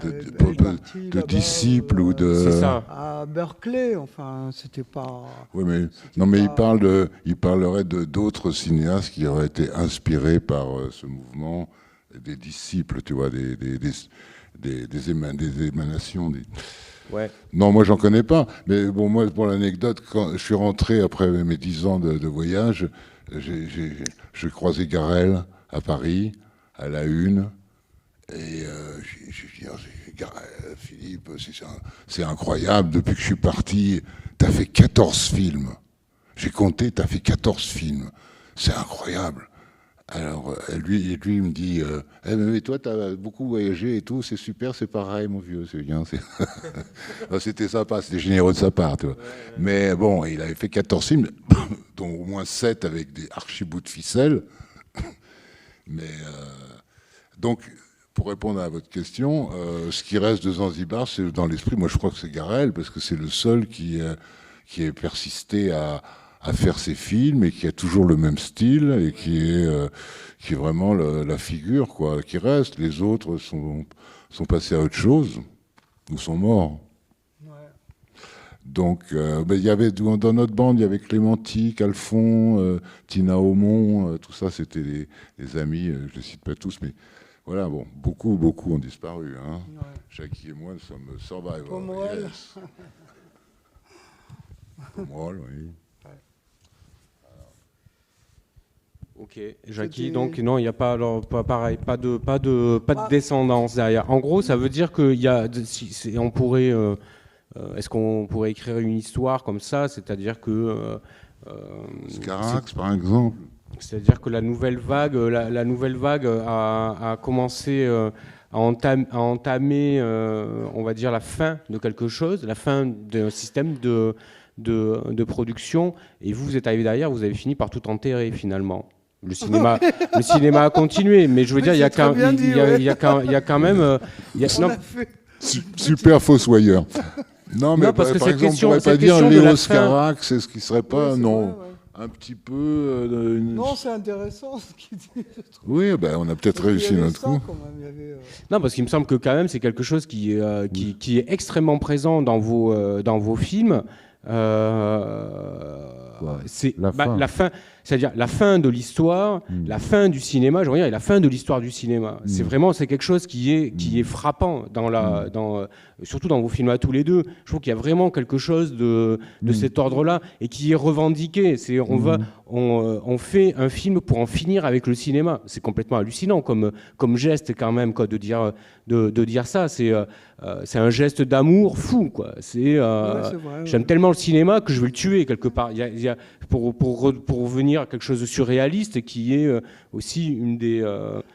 disciples ou de. C'est ça. À Berkeley, enfin, c'était pas. Oui, mais c'était non, mais pas- il parlerait d'autres cinéastes qui auraient été inspirés par ce mouvement, des disciples, tu vois, des émanations. Ouais. Non, moi, j'en connais pas. Mais bon, moi, pour l'anecdote, quand je suis rentré après mes 10 ans de voyage, j'ai croisé Garel à Paris, à la Une, et j'ai dit, Philippe, c'est incroyable, depuis que je suis parti, tu as fait 14 films. J'ai compté, tu as fait 14 films. C'est incroyable. Alors, lui, il me dit, mais toi, tu as beaucoup voyagé et tout, c'est super, c'est pareil, mon vieux, c'est bien. C'était sympa, c'était généreux de sa part, tu vois. Mais bon, il avait fait 14 films, dont au moins 7 avec des archibouts de ficelle. Mais donc, pour répondre à votre question, ce qui reste de Zanzibar, c'est dans l'esprit. Moi, je crois que c'est Garel, parce que c'est le seul qui est persisté à faire ses films et qui a toujours le même style et qui est vraiment la figure, quoi, qui reste. Les autres sont passés à autre chose ou sont morts. Ouais. Donc, il y avait dans notre bande, il y avait Clémentique, Alphon, Tina Aumont, tout ça, c'était les amis. Je ne les cite pas tous, mais voilà, bon, beaucoup ont disparu. Hein. Ouais. Jackie et moi, nous sommes survivors. Pomerol. Yes. Pomerol, oui. Ok, Jackie, C'était- donc non, il n'y a pas, alors, pas pareil, pas de descendance derrière. En gros, ça veut dire qu'il y a, on pourrait, est-ce qu'on pourrait écrire une histoire comme ça, c'est-à-dire que Scarax, par exemple. c'est-à-dire que la nouvelle vague, la nouvelle vague a commencé à entamer, on va dire, la fin de quelque chose, la fin d'un système de production, et vous êtes arrivé derrière, vous avez fini par tout enterrer finalement. Le cinéma a continué, mais je veux dire, il y a quand même... On a fait- Super fossoyeur. Non, mais parce que par cette exemple, question- on pourrait pas cette dire question de la Léo fin- Scarax, est-ce qu'il serait pas, Ouais, c'est non, vrai, ouais. un petit peu... Non, c'est intéressant ce qu'il dit. je trouve. Oui, on a peut-être Parce qu'il y réussi avait notre ça, coup. quand même, il y avait, Non, parce qu'il me semble que quand même, c'est quelque chose qui est extrêmement présent dans vos films. C'est La fin. la fin, c'est-à-dire la fin de l'histoire, la fin du cinéma. Je veux dire, et la fin de l'histoire du cinéma. C'est quelque chose qui est frappant surtout dans vos films à tous les deux. Je trouve qu'il y a vraiment quelque chose de cet ordre-là et qui est revendiqué. On fait un film pour en finir avec le cinéma. C'est complètement hallucinant comme geste quand même, quoi, de dire ça. C'est un geste d'amour fou, quoi. ouais, c'est vrai, J'aime ouais. tellement le cinéma que je veux le tuer quelque part. Il y a pour revenir à quelque chose de surréaliste qui est aussi une des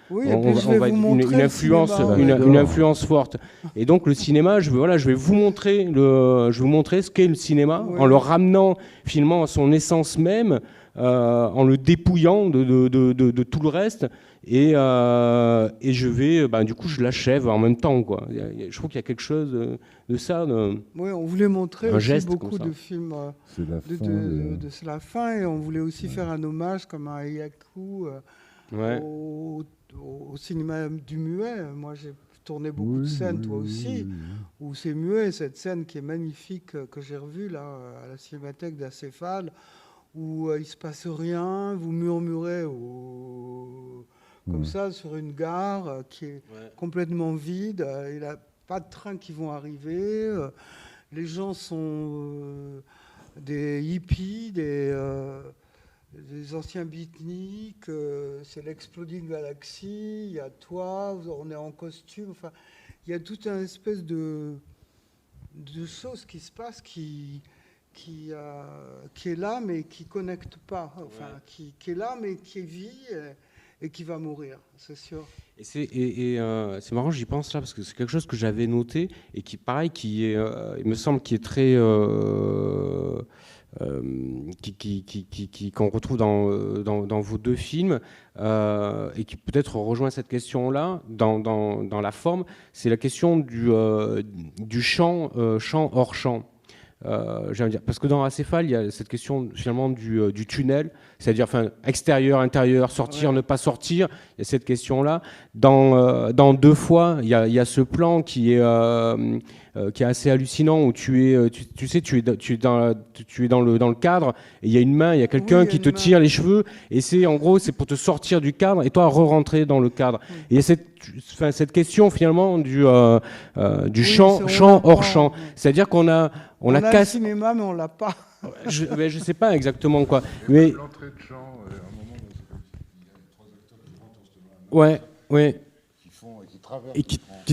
Oui, et puis je vais vous montrer une le influence cinéma, ouais. une influence forte. Et donc le cinéma, je vais vous montrer ce qu'est le cinéma Ouais. en le ramenant finalement à son essence même, en le dépouillant de tout le reste. Et je vais, du coup, je l'achève en même temps, quoi. Je trouve qu'il y a quelque chose de ça. Oui, on voulait montrer Un aussi geste beaucoup comme ça. de films C'est la fin. de C'est la fin, et on voulait aussi faire un hommage comme un Yaku Ouais. au cinéma du muet. Moi, j'ai tourné beaucoup de scènes, toi aussi, oui. où c'est muet. Cette scène qui est magnifique, que j'ai revue là, à la Cinémathèque d'Acéphale, où il se passe rien, vous murmurez comme ça sur une gare qui est complètement vide. Il n'y a pas de trains qui vont arriver. Les gens sont des hippies, des anciens beatniks. C'est l'Exploding Galaxy. Il y a toi, on est en costume. Enfin, il y a toute une espèce de choses qui se passent qui est là mais qui connecte pas. Enfin, qui est là mais qui vit et qui va mourir, c'est sûr. Et c'est marrant, j'y pense là, parce que c'est quelque chose que j'avais noté et qui, pareil, il me semble, qui est très... qu'on retrouve dans vos deux films, et qui peut-être rejoint cette question-là dans la forme, c'est la question du champ hors champ. J'aime dire, parce que dans Acéphale, il y a cette question finalement du tunnel, c'est-à-dire extérieur, intérieur, sortir, ne pas sortir. Il y a cette question-là. Dans Deux fois, il y a ce plan qui est assez hallucinant où tu es dans le cadre et il y a une main, il y a quelqu'un qui te tire les cheveux et c'est pour te sortir du cadre et toi re-rentrer dans le cadre. Et il y a cette question finalement du champ hors champ, c'est-à-dire qu'on a le cinéma, mais on l'a pas. je sais pas exactement quoi. Mais l'entrée de champ, à un moment, il y a 3 acteurs qui rentrent qui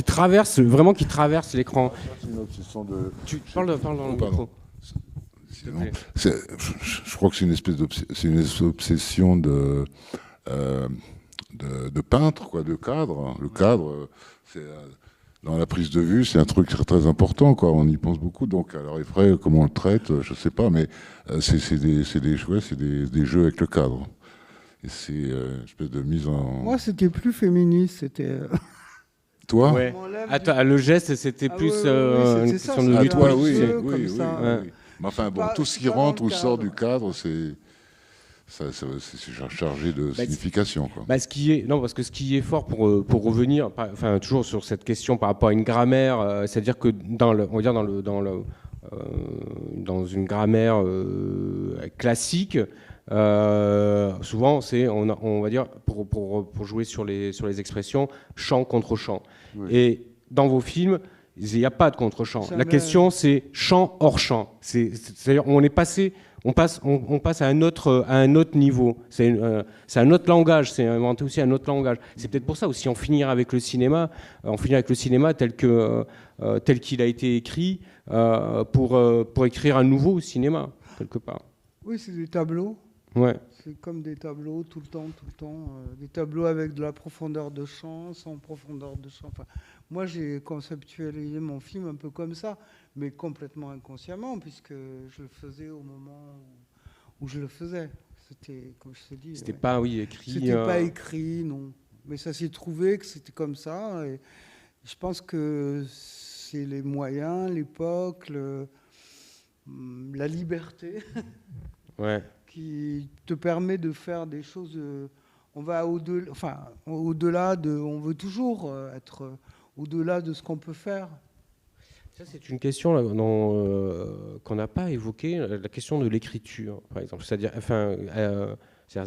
traversent. Et qui traversent l'écran. C'est une obsession de. Tu parles dans le micro. Sinon, je crois que c'est une obsession de peintre, quoi, de cadre. Le cadre, c'est dans la prise de vue, c'est un truc très, très important, quoi. On y pense beaucoup. Donc, alors après, comment on le traite, je sais pas, mais c'est des jeux avec le cadre. Et c'est une espèce de mise en. Moi, c'était plus féministe. C'était Toi? Ouais. On m'enlève Attends, le geste, c'était Ah plus oui, oui, oui, c'était une ça, question de c'était lutte un toi, politique. oui, jeu oui, comme oui, ça. oui, Ouais. oui. Mais enfin, C'est bon, pas- tout ce c'est qui pas dans rentre le ou sort cadre. du cadre, c'est chargé de Bah, signification, quoi. Bah, non, parce que ce qui est fort pour revenir, enfin toujours sur cette question par rapport à une grammaire, c'est-à-dire que on va dire dans une grammaire classique, souvent on va dire pour jouer sur les expressions chant contre chant. Oui. Et dans vos films, il n'y a pas de contre-chant. La Jamais. question, c'est chant hors chant. C'est-à-dire on passe à un autre niveau. C'est un autre langage. C'est inventé aussi un autre langage. C'est peut-être pour ça aussi on finira avec le cinéma. On finira avec le cinéma tel qu'il a été écrit pour écrire un nouveau cinéma quelque part. Oui, c'est des tableaux. Ouais. C'est comme des tableaux tout le temps. Des tableaux avec de la profondeur de champ, sans profondeur de champ. Enfin, moi, j'ai conceptualisé mon film un peu comme ça, mais complètement inconsciemment, puisque je le faisais au moment où je le faisais. C'était, comme je t'ai dit... C'était pas, oui, écrit... C'était pas écrit, non. Mais ça s'est trouvé que c'était comme ça. Et je pense que c'est les moyens, l'époque, la liberté... Ouais. qui te permet de faire des choses. On va au-delà de. On veut toujours être au-delà de ce qu'on peut faire. Ça, c'est une question là, qu'on n'a pas évoquée, la question de l'écriture, par exemple. C'est-à-dire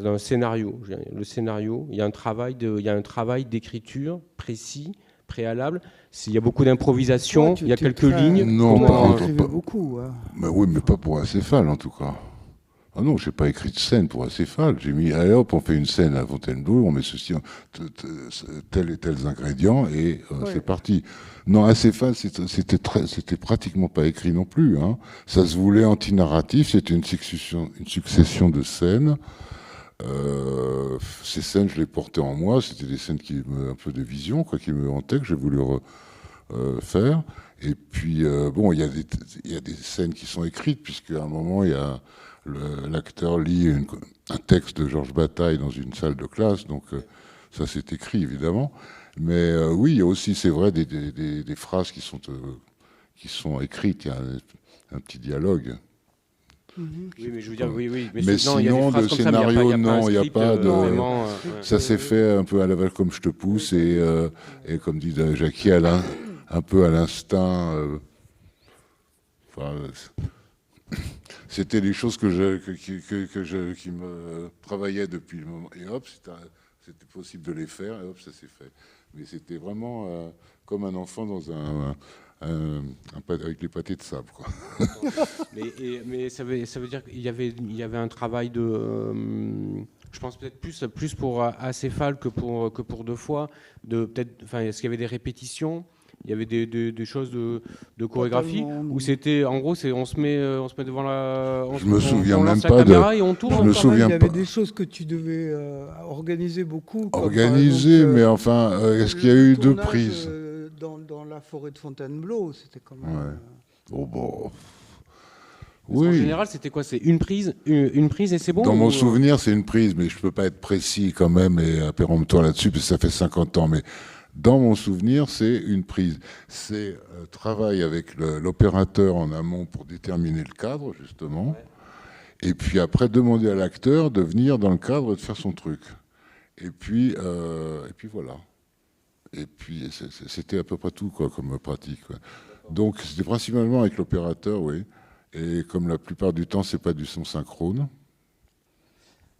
dans un scénario. Le scénario, il y a un travail d'écriture précis, préalable. S'il y a beaucoup d'improvisation, il y a quelques lignes. Non, Toi, tu écrivais beaucoup. Hein. Mais oui, mais pas pour Acéphale, en tout cas. Ah non, j'ai pas écrit de scène pour Acéphale. J'ai mis, allez hop, on fait une scène à Fontainebleau, on met ceci, tels et tels ingrédients, et c'est parti. Non, Acéphale, c'était pratiquement pas écrit non plus. Hein. Ça se voulait anti-narratif, c'était une succession de scènes. Ces scènes, je les portais en moi, c'était des scènes un peu de vision, quoi, qui me hantaient, que j'ai voulu faire. Et puis, bon, il y a des scènes qui sont écrites, puisqu'à un moment, il y a l'acteur lit un texte de Georges Bataille dans une salle de classe, donc ça c'est écrit évidemment. Mais oui, il y a aussi, c'est vrai, des phrases qui sont écrites. Il y a un petit dialogue. Oui, mais je veux dire, oui. Mais sinon, de scénario, non, il n'y a pas de. Vraiment, ça s'est fait un peu à la comme je te pousse et comme dit Jackie, un peu à l'instinct. C'était des choses qui me travaillaient depuis le moment. Et hop, c'était possible de les faire, et hop, ça s'est fait. Mais c'était vraiment comme un enfant dans avec les pâtés de sable, quoi. mais ça veut dire qu'il y avait un travail de... je pense peut-être plus pour Acéphale que pour Deux Fois. Est-ce qu'il y avait des répétitions ? Il y avait des choses de chorégraphie où c'était, en gros, on se met devant la. Je me souviens même lance la pas caméra et on tourne. Je me souviens il y avait pas. des choses que tu devais organiser beaucoup. Organiser, mais enfin, est-ce qu'il y a eu deux prises dans la forêt de Fontainebleau, c'était quand même. Ouais. Oh bon. Oui. En général, c'était quoi ? C'est une prise et c'est bon. Dans mon souvenir, c'est une prise, mais je peux pas être précis quand même et péremptoire là-dessus parce que ça fait 50 ans. Mais dans mon souvenir, c'est une prise. C'est travail avec l'opérateur en amont pour déterminer le cadre, justement. Ouais. Et puis après, demander à l'acteur de venir dans le cadre et de faire son truc. Et puis voilà. Et puis c'était à peu près tout, quoi, comme pratique. Quoi. Donc c'était principalement avec l'opérateur, oui. Et comme la plupart du temps, c'est pas du son synchrone.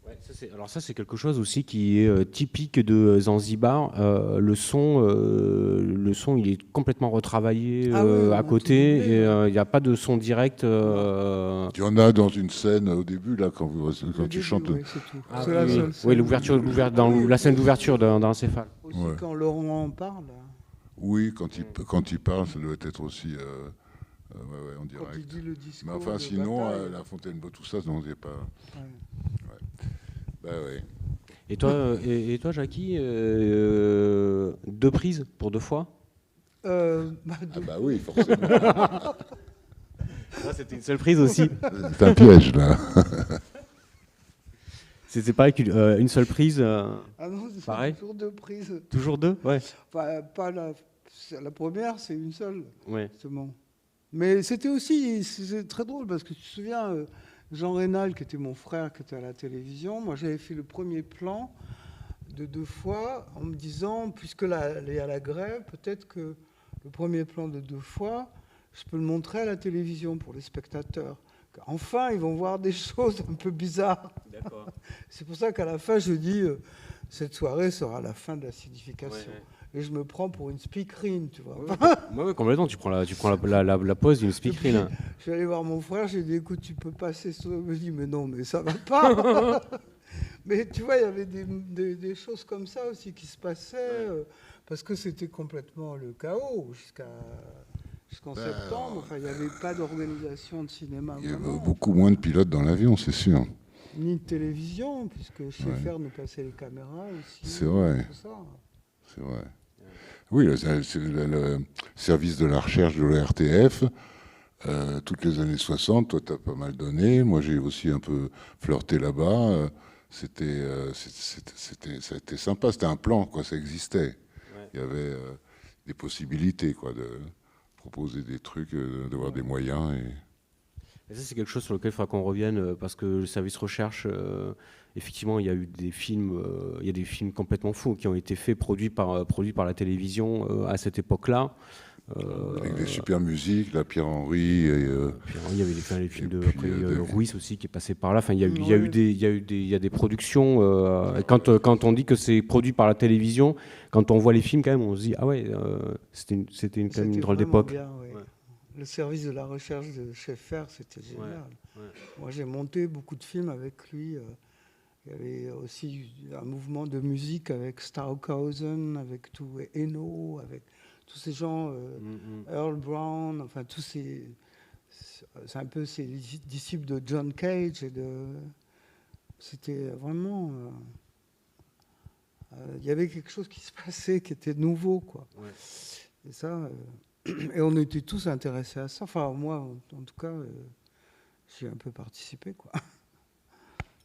Ouais, alors ça, c'est quelque chose aussi qui est typique de Zanzibar. Le son, il est complètement retravaillé à côté. Et il n'y a pas de son direct. Il y en a dans une scène au début, là, quand tu chantes. Oui, c'est tout. Ah, c'est la seule scène. Oui, dans la scène d'ouverture dans Céphale. Aussi ouais. Quand Laurent en parle. Oui, quand il parle, ça doit être aussi... ouais, en direct. Quand il dit le discours. Mais enfin, sinon, la Fontainebleau, tout ça, non, c'est pas... Ouais. Bah, ouais. Et toi, Jackie, 2 prises pour 2 fois bah oui, forcément. C'était une seule prise aussi. C'est un piège, là. C'est pareil qu'une seule prise. Ah non, c'est Pareil. toujours 2 prises. Toujours 2, ouais. Pas la première, c'est une seule, Ouais. justement. Mais c'était aussi, c'est très drôle, parce que tu te souviens, Jean Rénal, qui était mon frère, qui était à la télévision, moi j'avais fait le premier plan de 2 fois, en me disant, puisque là, elle est à la grève, peut-être que le premier plan de 2 fois, je peux le montrer à la télévision pour les spectateurs. Enfin, ils vont voir des choses un peu bizarres. D'accord. C'est pour ça qu'à la fin, je dis, cette soirée sera la fin de la signification. Ouais. Et je me prends pour une speakerine, tu vois. Ouais, complètement. Tu prends la pause d'une speakerine. Hein. Je suis allé voir mon frère, j'ai dit, écoute, tu peux passer ça. Il me dit, mais non, mais ça va pas. Mais tu vois, il y avait des choses comme ça aussi qui se passaient, parce que c'était complètement le chaos jusqu'en septembre. Enfin, il n'y avait pas d'organisation de cinéma. Il y avait vraiment. beaucoup moins de pilotes dans l'avion, c'est sûr. Ni de télévision, puisque Schaeffer nous passait les caméras aussi. C'est vrai. Tout ça. C'est vrai. Oui, le service de la recherche de l'ORTF, toutes les années 60, toi, tu as pas mal donné. Moi, j'ai aussi un peu flirté là-bas. Ça a été sympa. C'était un plan, quoi. Ça existait. Ouais. Il y avait des possibilités, quoi, de proposer des trucs, d'avoir des moyens. Et ça, c'est quelque chose sur lequel il faudra qu'on revienne, parce que le service recherche, effectivement, il y a eu des films, il y a des films complètement fous qui ont été faits, produits par la télévision à cette époque-là. Avec des super musiques, la Pierre-Henry. Il y avait les films de Ruiz aussi qui est passé par là. Enfin, il y a des productions. Quand on dit que c'est produit par la télévision, quand on voit les films, quand même, on se dit ah ouais, c'était quand même une drôle d'époque. Ouais. Le service de la recherche de Schaeffer, c'était génial. Ouais. Moi, j'ai monté beaucoup de films avec lui. Il y avait aussi un mouvement de musique avec Stockhausen, avec Eno, avec tous ces gens, Earl Brown, enfin tous ces... C'est un peu ces disciples de John Cage. C'était vraiment... il y avait quelque chose qui se passait, qui était nouveau, quoi. Ouais. Et ça... Et on était tous intéressés à ça. Enfin, moi, en tout cas, j'ai un peu participé, quoi.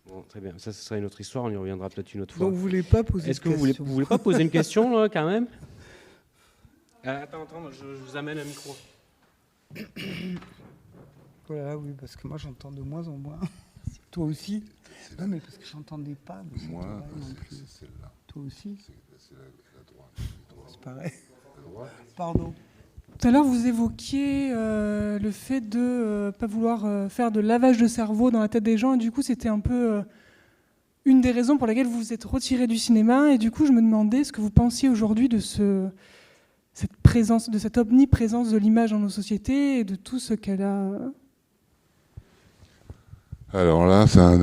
Bon, très bien. Ça, ce sera une autre histoire. On y reviendra peut-être une autre fois. Donc, vous voulez pas poser Est-ce que vous voulez pas poser une question, là, quand même attends, je vous amène un micro. Voilà, oui, parce que moi, j'entends de moins en moins. Toi aussi? Non, mais parce que j'entendais pas. Moi, c'est celle-là. Toi aussi? C'est la droite. C'est pareil. La droite. Pardon. Tout à l'heure, vous évoquiez le fait de ne pas vouloir faire de lavage de cerveau dans la tête des gens. Et du coup, c'était un peu une des raisons pour lesquelles vous vous êtes retiré du cinéma. Et du coup, je me demandais ce que vous pensiez aujourd'hui de cette présence, de cette omniprésence de l'image dans nos sociétés et de tout ce qu'elle a... Alors là, c'est un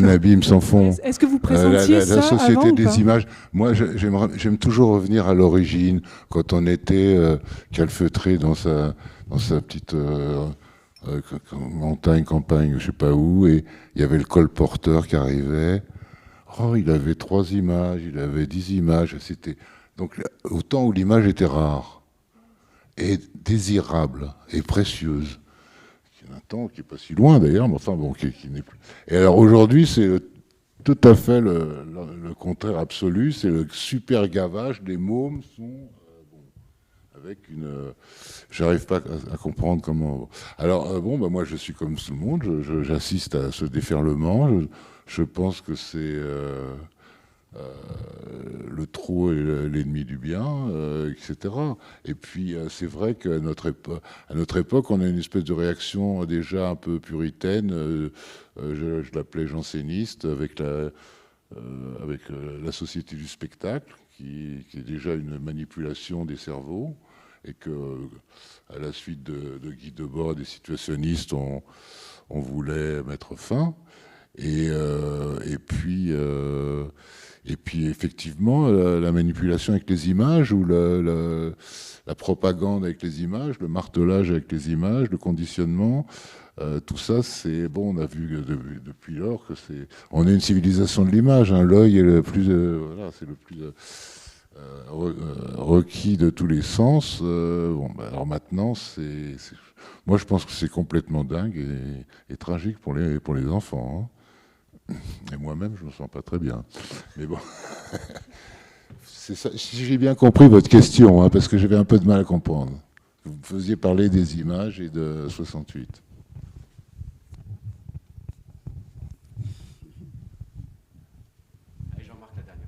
abîme sans fond. Est-ce que vous pressentiez la société avant, des images. Moi, j'aime toujours revenir à l'origine, quand on était calfeutré dans sa petite montagne, campagne, je sais pas où, et il y avait le colporteur qui arrivait. Oh, il avait 3 images, il avait 10 images. C'était donc au temps où l'image était rare et désirable et précieuse. Un temps qui n'est pas si loin d'ailleurs, mais enfin bon, qui n'est plus. Et alors aujourd'hui, c'est tout à fait le contraire absolu, c'est le super gavage. Les mômes sont avec une. J'arrive pas à comprendre comment. Alors moi je suis comme tout le monde, j'assiste à ce déferlement. Je pense que c'est le trop est l'ennemi du bien, etc. Et puis c'est vrai qu'à notre époque, on a une espèce de réaction déjà un peu puritaine, je l'appelais janséniste, avec la société du spectacle, qui est déjà une manipulation des cerveaux, et que à la suite de Guy Debord, des situationnistes, on voulait mettre fin. Et puis effectivement, la manipulation avec les images, ou la propagande avec les images, le martelage avec les images, le conditionnement, tout ça, c'est bon. On a vu depuis lors que on est une civilisation de l'image. Hein. L'œil est le plus, c'est le plus requis de tous les sens. Alors maintenant, moi, je pense que c'est complètement dingue et tragique pour les enfants. Hein. Et moi-même, je me sens pas très bien. Mais bon, c'est ça. Si j'ai bien compris votre question, hein, parce que j'avais un peu de mal à comprendre. Vous me faisiez parler des images et de 68. Allez, Jean-Marc, la dernière.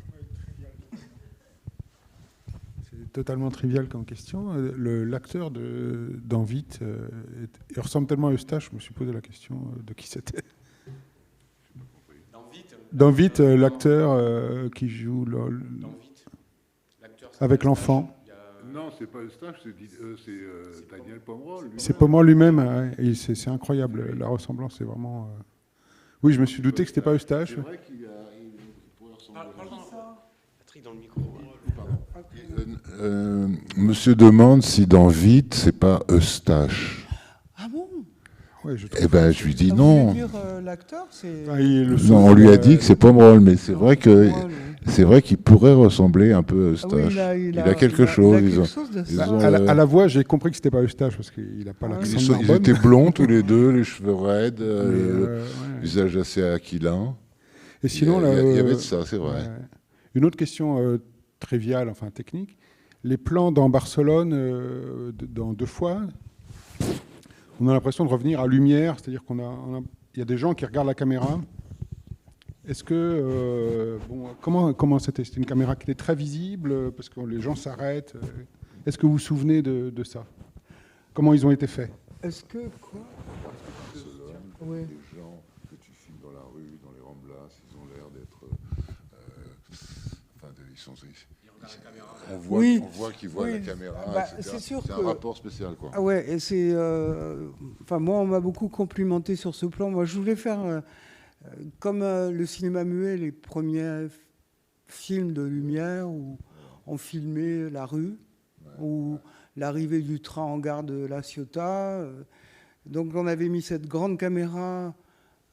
C'est totalement trivial comme question. L'acteur dans Vite, il ressemble tellement à Eustache, je me suis posé la question de qui c'était. Dans Vite, l'acteur qui joue avec l'enfant. Non, c'est pas Eustache, c'est Daniel Pomerol. C'est Pomerol lui-même, hein, et c'est incroyable, la ressemblance, c'est vraiment... Oui, je me suis douté que c'était pas Eustache. C'est vrai qu'il pourrait ressembler. Patrick, dans le micro. Monsieur demande si dans Vite, c'est pas Eustache. Ah bon? Ouais, je trouve. Eh ben, je lui dis Vous non. voulez dire l'acteur, c'est... Ah, Non, on lui a dit que c'est Pomerol, mais c'est vrai que c'est vrai qu'il pourrait ressembler un peu à Eustache. Il a quelque chose. À la voix, j'ai compris que c'était pas Eustache parce qu'il n'a pas l'accent Ils Narbonne. étaient blonds tous les deux, les cheveux raides, ouais. visage assez aquilin. Et sinon, il y avait de ça, c'est vrai. Une autre question triviale, enfin technique. Les plans dans Barcelone, dans Deux fois, on a l'impression de revenir à lumière, c'est-à-dire il y a des gens qui regardent la caméra. Est-ce que comment c'était? C'était une caméra qui était très visible parce que les gens s'arrêtent. Est-ce que vous vous souvenez de ça? Comment ils ont été faits? Est-ce que quoi? Oui. Les gens que tu filmes dans la rue, dans les Ramblas, ils ont l'air d'être. On voit qu'ils voient la caméra. C'est sûr c'est un rapport spécial, quoi. Ah ouais, et c'est. Enfin, moi, on m'a beaucoup complimenté sur ce plan. Moi, je voulais faire comme le cinéma muet, les premiers films de lumière où on filmait la rue, ou l'arrivée du train en gare de La Ciotat. Donc, on avait mis cette grande caméra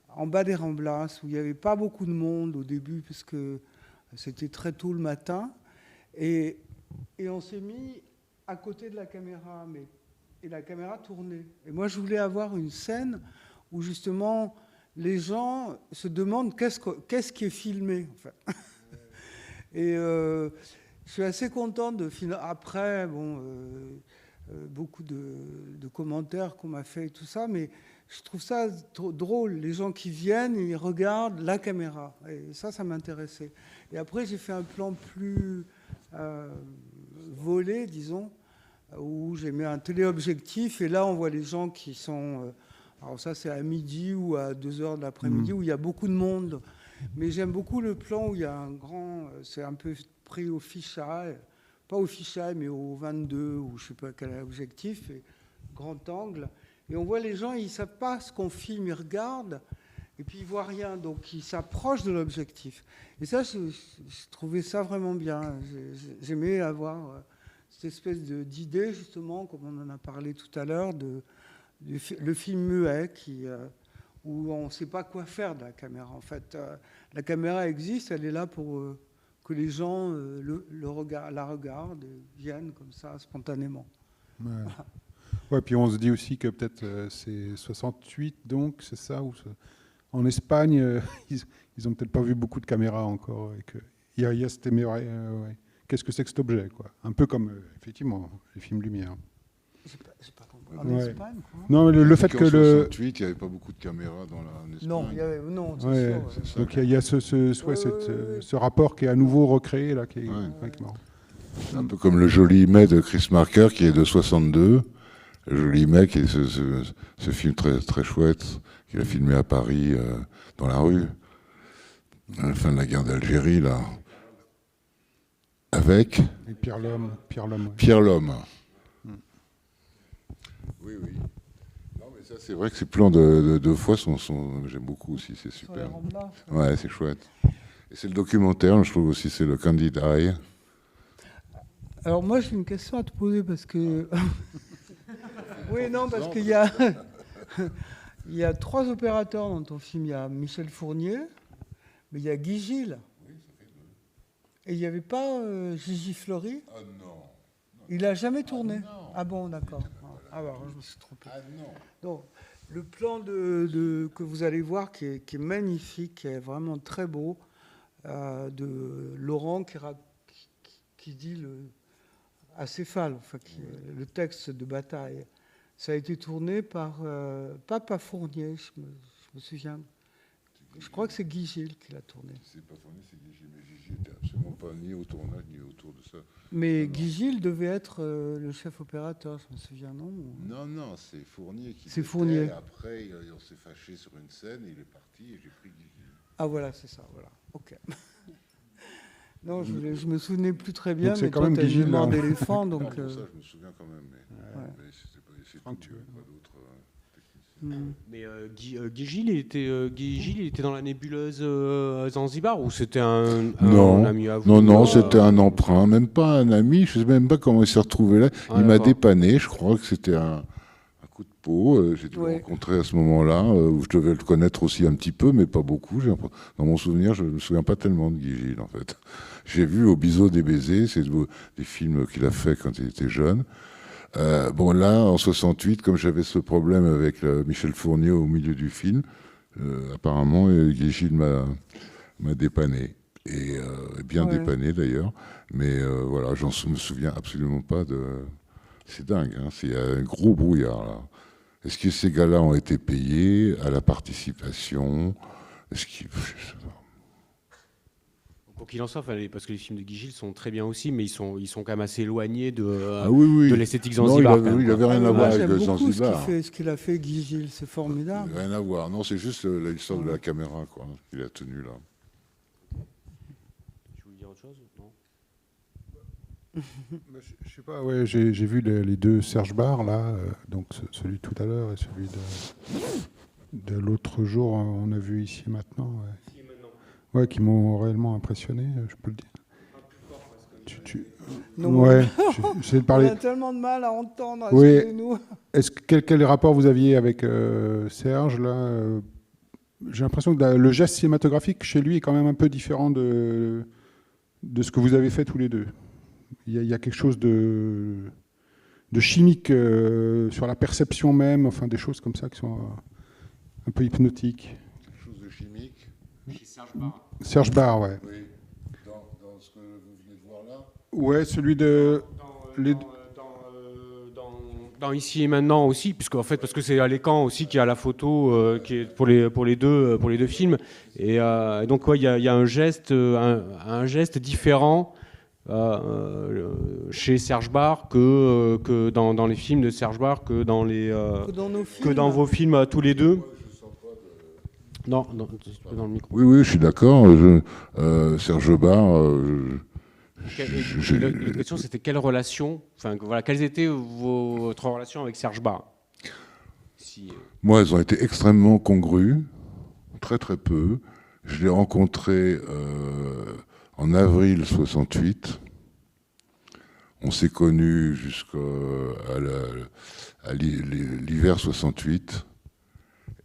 en bas des Ramblas où il n'y avait pas beaucoup de monde au début, parce que c'était très tôt le matin. Et on s'est mis à côté de la caméra, et la caméra tournait. Et moi, je voulais avoir une scène où, justement, les gens se demandent qu'est-ce qui est filmé, en fait. Et je suis assez content de finir. Après, beaucoup de commentaires qu'on m'a fait et tout ça, mais je trouve ça drôle. Les gens qui viennent, ils regardent la caméra. Et ça m'intéressait. Et après, j'ai fait un plan plus volé, disons, où j'ai mis un téléobjectif. Et là, on voit les gens qui sont... alors ça, c'est à midi ou à 2h de l'après-midi, où il y a beaucoup de monde. Mais j'aime beaucoup le plan où il y a un grand... c'est un peu pris au fisheye. Pas au fisheye, mais au 22, ou je ne sais pas quel objectif. Et grand angle. Et on voit les gens, ils ne savent pas ce qu'on filme, ils regardent, et puis ils ne voient rien, donc ils s'approchent de l'objectif. Et ça, je trouvais ça vraiment bien. J'aimais avoir cette espèce d'idée, justement, comme on en a parlé tout à l'heure, le film muet, où on ne sait pas quoi faire de la caméra. En fait, la caméra existe, elle est là pour que les gens la regardent et viennent comme ça, spontanément. Ouais. Ouais, puis on se dit aussi que peut-être c'est 68, donc c'est ça, en Espagne, ils ont peut-être pas vu beaucoup de caméras encore, et qu'il y a cette ouais. Qu'est-ce que c'est que cet objet, quoi? Un peu comme, effectivement, les films Lumière. J'ai pas compris. En Espagne, quoi. Non, le fait que le... 68, il n'y avait pas beaucoup de caméras en Espagne. Non, c'est ouais, sûr. Donc il y a ce rapport qui est à nouveau recréé, là, qui est marrant. Un peu comme le Joli Mai de Chris Marker, qui est de 62. Le Joli Mai, qui est ce film très, très chouette, qu'il a filmé à Paris, dans la rue, à la fin de la guerre d'Algérie, là. Avec Et Pierre Lhomme. Ouais. Pierre Lhomme. Oui. Non, mais ça, c'est vrai que ces plans de deux fois j'aime beaucoup aussi, c'est super. Ouais, c'est chouette. Et c'est le documentaire, je trouve aussi, c'est le Candid Eye. Alors moi, j'ai une question à te poser, parce que... oui, non, parce qu'il y a 3 opérateurs dans ton film. Il y a Michel Fournier, mais il y a Guy Gilles. Et il n'y avait pas Gigi Fleury? Ah non. Il n'a jamais tourné? Ah bon, d'accord. Ah bah, je me suis trompé. Ah non. Donc, Le plan que vous allez voir, qui est magnifique, qui est vraiment très beau, de Laurent qui dit acéphale, enfin, le texte de bataille. Ça a été tourné par Papa Fournier, je me souviens. Je crois que c'est Guy Gilles qui l'a tourné. C'est pas Fournier, c'est Guy Gilles, mais Guy Gilles n'était absolument pas ni au tournage ni autour de ça. Mais Guy Gilles devait être le chef opérateur, je me souviens, non? Non, c'est Fournier qui. C'est Fournier. Après, on s'est fâché sur une scène, il est parti et j'ai pris Guy Gilles. Ah voilà, c'est ça, voilà. Ok. Non, je me souvenais plus très bien, mais quand toi, même tu as Guy une Gilles, mémoire là. d'éléphant, Non, donc... pour ça, je me souviens quand même, mais c'est pas d'autres techniciens. Mais Guy Gilles, il était dans la nébuleuse Zanzibar ou c'était un Non, ami à vous? non, c'était un emprunt, même pas un ami, je sais même pas comment il s'est retrouvé là. Ah, Il m'a d'accord. dépanné, je crois que c'était un coup de peau. J'ai dû le Ouais. rencontrer à ce moment-là, où je devais le connaître aussi un petit peu, mais pas beaucoup. Dans mon souvenir, je ne me souviens pas tellement de Guy Gilles, en fait. J'ai vu Au biseau des baisers, c'est des films qu'il a fait quand il était jeune. Bon, là, en 68, comme j'avais ce problème avec Michel Fournier au milieu du film, apparemment, Guy Gilles m'a dépanné. Et bien Ouais. dépanné, d'ailleurs. Mais voilà, j'en me souviens absolument pas de... C'est dingue, hein, il y a un gros brouillard, là. Est-ce que ces gars-là ont été payés à la participation? Est-ce qu'ils... je sais pas. Quoi qu'il en soit, parce que les films de Guy Gilles sont très bien aussi, mais ils sont quand même assez éloignés de Ah oui. de l'esthétique Non, Zanzibar. il quand même, avait quoi. rien à Moi, voir avec j'aime beaucoup Zanzibar. ce qu'il a fait, Guy Gilles, c'est formidable. Rien à voir. Non, c'est juste l'histoire de la caméra, quoi, qu'il a tenue là. Tu voulais dire autre chose? Non. Je sais pas, ouais, j'ai vu les deux Serge Bar, là, donc celui de tout à l'heure et celui de l'autre jour, on a vu Ici et Maintenant. Ouais, qui m'ont réellement impressionné, je peux le dire. Non, Ouais, j'essaie de on parler. a tellement de mal à entendre, Oui. excusez-nous. Quel rapport vous aviez avec Serge, là j'ai l'impression que le geste cinématographique chez lui est quand même un peu différent de ce que vous avez fait tous les deux. Il y a quelque chose de chimique sur la perception même, enfin des choses comme ça qui sont un peu hypnotiques. Quelque chose de chimique. Chez Serge Bar. Serge Bar, ouais. Oui. Dans ce que vous venez de voir là. Ouais, celui de... Dans Ici et Maintenant aussi, parce que c'est Alécan aussi qui a la photo qui est pour les deux films. Et donc ouais, il y a un geste différent chez Serge Bar que dans les films de Serge Bar, que dans nos films. que dans vos films tous les deux. Non, dans le micro. Oui, je suis d'accord. Serge Bar. La question, c'était quelle relation, enfin voilà, quelles étaient votre relation avec Serge Bar? Moi, elles ont été extrêmement congrues, très très peu. Je l'ai rencontré en avril 68. On s'est connus jusqu'à l'hiver 68.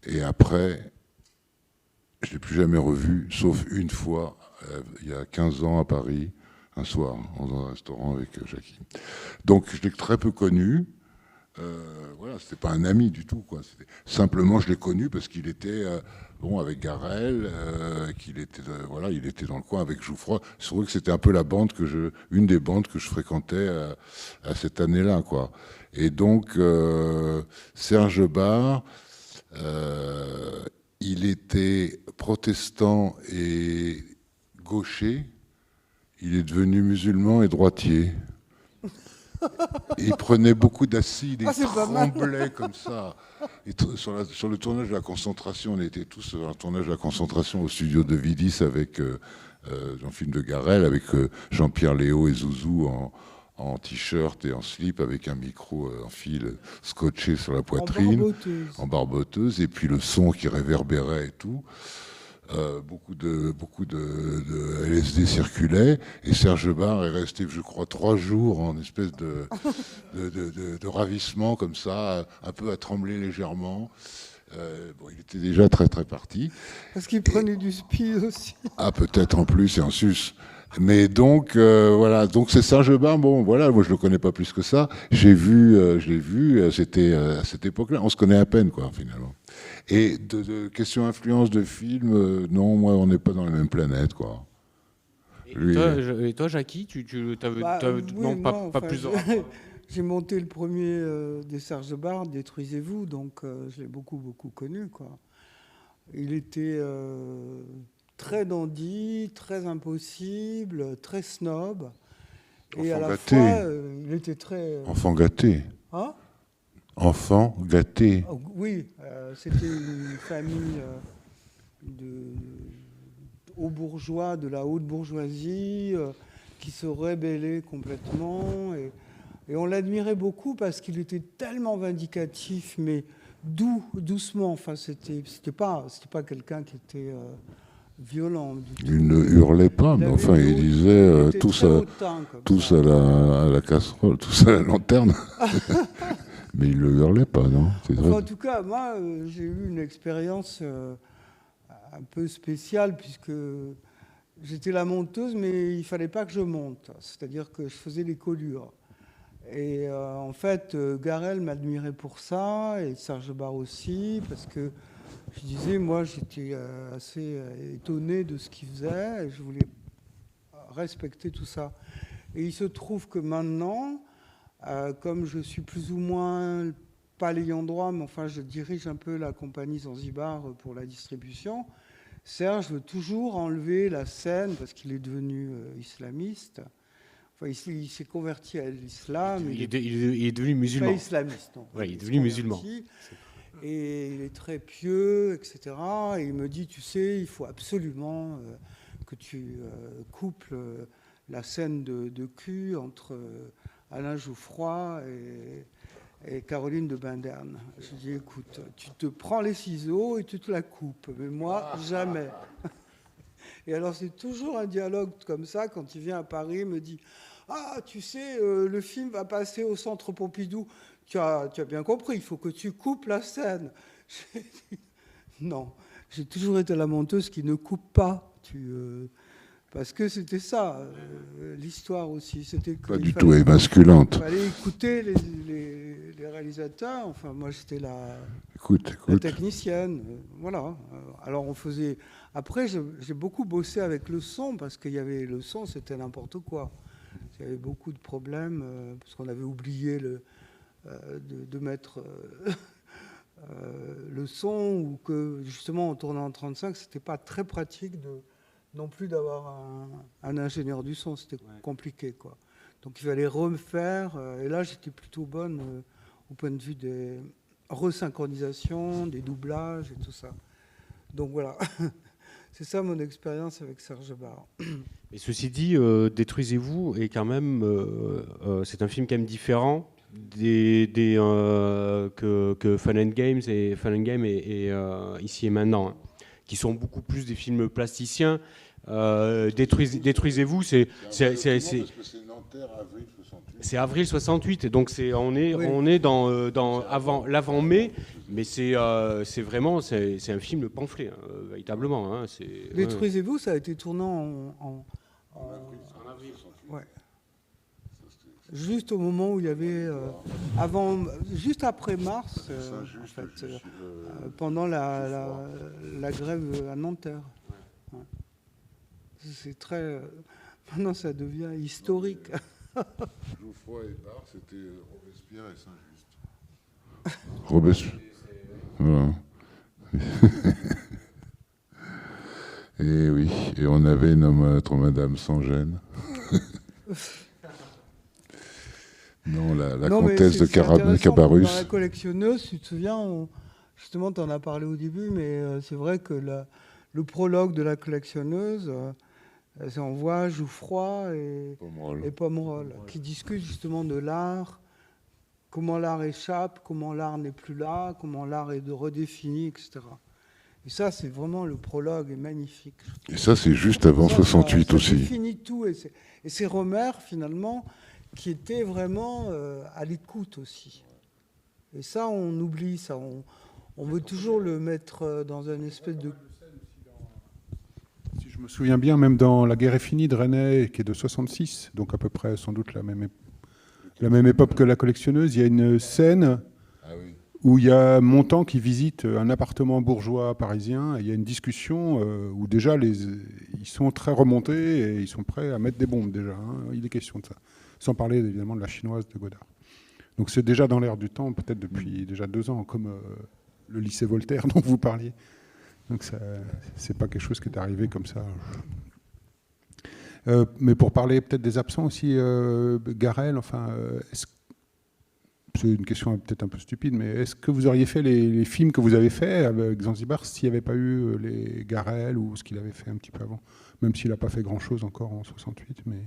Et après, je ne l'ai plus jamais revu, sauf une fois, il y a 15 ans à Paris, un soir, dans un restaurant avec Jackie. Donc, je l'ai très peu connu. Voilà, c'était pas un ami du tout, quoi. Simplement, je l'ai connu parce qu'il était avec Garel, qu'il était il était dans le coin avec Jouffroy. C'est vrai que c'était un peu une des bandes que je fréquentais à cette année-là, quoi. Et donc Serge Bar, il était protestant et gaucher. Il est devenu musulman et droitier. Il prenait beaucoup d'acide et il tremblait comme ça. Et sur le tournage de la concentration, on était tous sur un tournage de la concentration au studio de Vidis avec un film de Garel, avec Jean-Pierre Léo et Zouzou en t-shirt et en slip, avec un micro en fil scotché sur la poitrine, en barboteuse, et puis le son qui réverbérait et tout. Beaucoup de LSD circulait, et Serge Bar est resté, je crois, 3 jours en espèce de ravissement comme ça, un peu à trembler légèrement. Il était déjà très très parti. Parce qu'il prenait du speed aussi. Ah, peut-être en plus et en sus. Mais donc, voilà, donc c'est Serge Barre, bon, voilà, moi je le connais pas plus que ça. Je l'ai vu, c'était à cette époque-là, on se connaît à peine, quoi, finalement. Et question influence de film, non, moi, on n'est pas dans la même planète, quoi. Lui, Et toi, Jackie, tu Bah, oui, non, moi, pas enfin, plus de j'ai monté le premier des Serge Barre, Détruisez-vous, donc je l'ai beaucoup connu, quoi. Il était très dandy, très impossible, très snob. Et à enfant la gâté. fois, il était très... Enfant gâté. Hein? Enfant gâté. Oh, oui, c'était une famille de hauts bourgeois, de la haute bourgeoisie, qui se rébellait complètement. Et on l'admirait beaucoup parce qu'il était tellement vindicatif, mais doucement. Enfin, c'était pas quelqu'un qui était violent du tout. Il ne hurlait pas, mais enfin, il disait était tous, très hautain, comme tous ça. à la casserole, tous à la lanterne. Mais il ne hurlait pas, non? Enfin, en tout cas, moi, j'ai eu une expérience un peu spéciale, puisque j'étais la monteuse, mais il ne fallait pas que je monte. C'est-à-dire que je faisais les collures. Et en fait, Garel m'admirait pour ça, et Serge Barre aussi, parce que je disais, moi, j'étais assez étonné de ce qu'il faisait, et je voulais respecter tout ça. Et il se trouve que maintenant, comme je suis plus ou moins pas l'ayant droit, mais enfin, je dirige un peu la compagnie Zanzibar pour la distribution, Serge veut toujours enlever la scène, parce qu'il est devenu islamiste. Enfin, il s'est converti à l'islam. Il est devenu musulman. Pas islamiste, non. Ouais, il est devenu musulman. Et il est très pieux, etc. Et il me dit, tu sais, il faut absolument que tu couples la scène de cul entre Alain Jouffroy et Caroline de Binderne. Je dis, écoute, tu te prends les ciseaux et tu te la coupes. Mais moi, jamais. Et alors, c'est toujours un dialogue comme ça. Quand il vient à Paris, il me dit, ah, tu sais, le film va passer au Centre Pompidou. Tu as bien compris, il faut que tu coupes la scène. Non, j'ai toujours été la monteuse qui ne coupe pas. Parce que c'était ça, l'histoire aussi. C'était que pas du tout émasculante. Il fallait écouter les réalisateurs. Enfin, moi, j'étais la technicienne. Voilà. Alors, on faisait... Après, j'ai beaucoup bossé avec le son, parce qu'il y avait le son, c'était n'importe quoi. Il y avait beaucoup de problèmes, parce qu'on avait oublié de mettre le son, ou que, justement, en tournant en 35, c'était pas très pratique non plus d'avoir un ingénieur du son. C'était compliqué, quoi. Donc, il fallait refaire. Et là, j'étais plutôt bonne au point de vue des resynchronisations, des doublages et tout ça. Donc, voilà. C'est ça mon expérience avec Serge Barre. Et ceci dit, Détruisez-vous est quand même, c'est un film quand même différent que Fun and Games et Ici et Maintenant, hein, qui sont beaucoup plus des films plasticiens. Détruisez-vous, c'est avril 68, donc on est dans avant l'avant-mai, mais c'est vraiment c'est un film pamphlet, hein, véritablement. Hein, Détruisez-vous, ça a été tourné en avril. Ouais. Juste au moment où il y avait juste après mars, en fait, pendant la grève à Nanterre. Ouais. C'est très. Maintenant, ça devient historique. Jouffroy et Barre, c'était Robespierre et Saint-Just. Robespierre. Voilà. Et oui, et on avait notre Madame sans gêne. Non, la comtesse de Cabarrus. Dans la collectionneuse, tu te souviens, justement, tu en as parlé au début, mais c'est vrai que le prologue de la collectionneuse, on voit Jouffroy et Pomerol, qui discutent justement de l'art, comment l'art échappe, comment l'art n'est plus là, comment l'art est redéfini, etc. Et ça, c'est vraiment, le prologue est magnifique. Et ça, c'est juste avant 68 aussi. Ça définit tout. Et c'est Romer, finalement, qui était vraiment à l'écoute aussi. Et ça, on oublie ça. On veut toujours le mettre dans une espèce de... Si je Je me souviens bien, même dans La guerre est finie de René, qui est de 66, donc à peu près sans doute la même époque que La collectionneuse, il y a une scène où il y a Montand qui visite un appartement bourgeois parisien, et il y a une discussion où déjà ils sont très remontés et ils sont prêts à mettre des bombes déjà. Hein. Il est question de ça. Sans parler évidemment de La chinoise de Godard. Donc c'est déjà dans l'air du temps, peut-être depuis déjà 2 ans, comme le lycée Voltaire dont vous parliez. Donc c'est pas quelque chose qui est arrivé comme ça. Mais pour parler peut-être des absents aussi, Garel, enfin, c'est une question peut-être un peu stupide, mais est-ce que vous auriez fait les films que vous avez faits avec Zanzibar s'il n'y avait pas eu les Garel ou ce qu'il avait fait un petit peu avant, même s'il n'a pas fait grand-chose encore en 68, mais...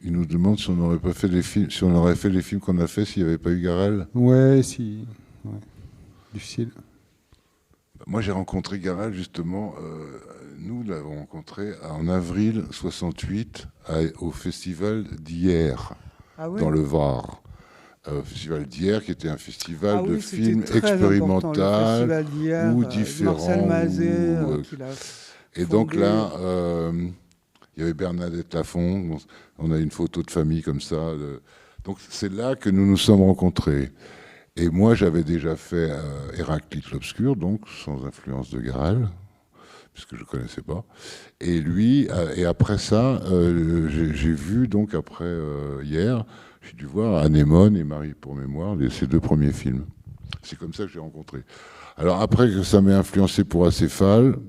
Il nous demande si on n'aurait pas fait les films, si on aurait fait les films qu'on a fait s'il n'y avait pas eu Garel. Ouais, si. Ouais. Difficile. Moi, j'ai rencontré Garel, justement. Nous l'avons rencontré en avril 68 au festival d'hier, dans le Var. Festival d'hier, qui était un festival de films expérimental ou différents. Et donc là, il y avait Bernadette Lafont. On a une photo de famille comme ça. Donc c'est là que nous nous sommes rencontrés. Et moi, j'avais déjà fait Héraclite l'Obscur, donc sans influence de Garel, puisque je ne connaissais pas. Et lui, et après ça, j'ai vu, donc après hier, j'ai dû voir Anémone et Marie pour mémoire, ces 2 premiers films. C'est comme ça que j'ai rencontré. Alors après que ça m'ait influencé pour Acéphale,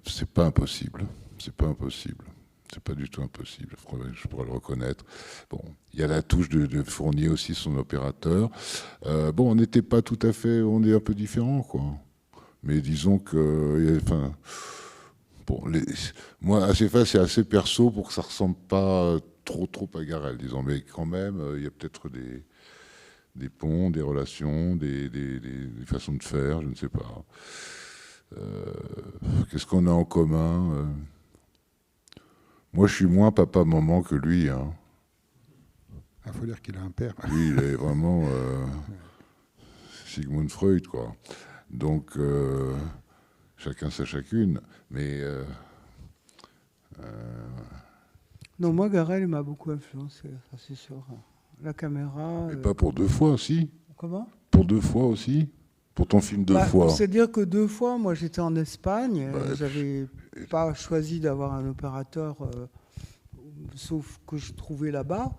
c'est pas impossible. C'est pas impossible. C'est pas du tout impossible, je pourrais le reconnaître. Bon, il y a la touche de Fournier aussi, son opérateur. Bon, on n'était pas tout à fait, on est un peu différents, quoi. Mais disons que, enfin, bon, moi, Acéphale, c'est assez perso pour que ça ressemble pas trop à Garel, disons. Mais quand même, il y a peut-être des ponts, des relations, des façons de faire, je ne sais pas. Qu'est-ce qu'on a en commun Moi, je suis moins papa-maman que lui. Hein. Il faut dire qu'il a un père. Lui, il est vraiment Sigmund Freud, quoi. Donc, chacun sa chacune. Mais... Non, moi, Garel, il m'a beaucoup influencé, ça c'est sûr. La caméra... Mais pas pour 2 fois aussi. Comment ? Pour 2 fois aussi. Pour ton film 2 fois. C'est-à-dire que 2 fois, moi j'étais en Espagne, j'avais pas choisi d'avoir un opérateur, sauf que je trouvais là-bas.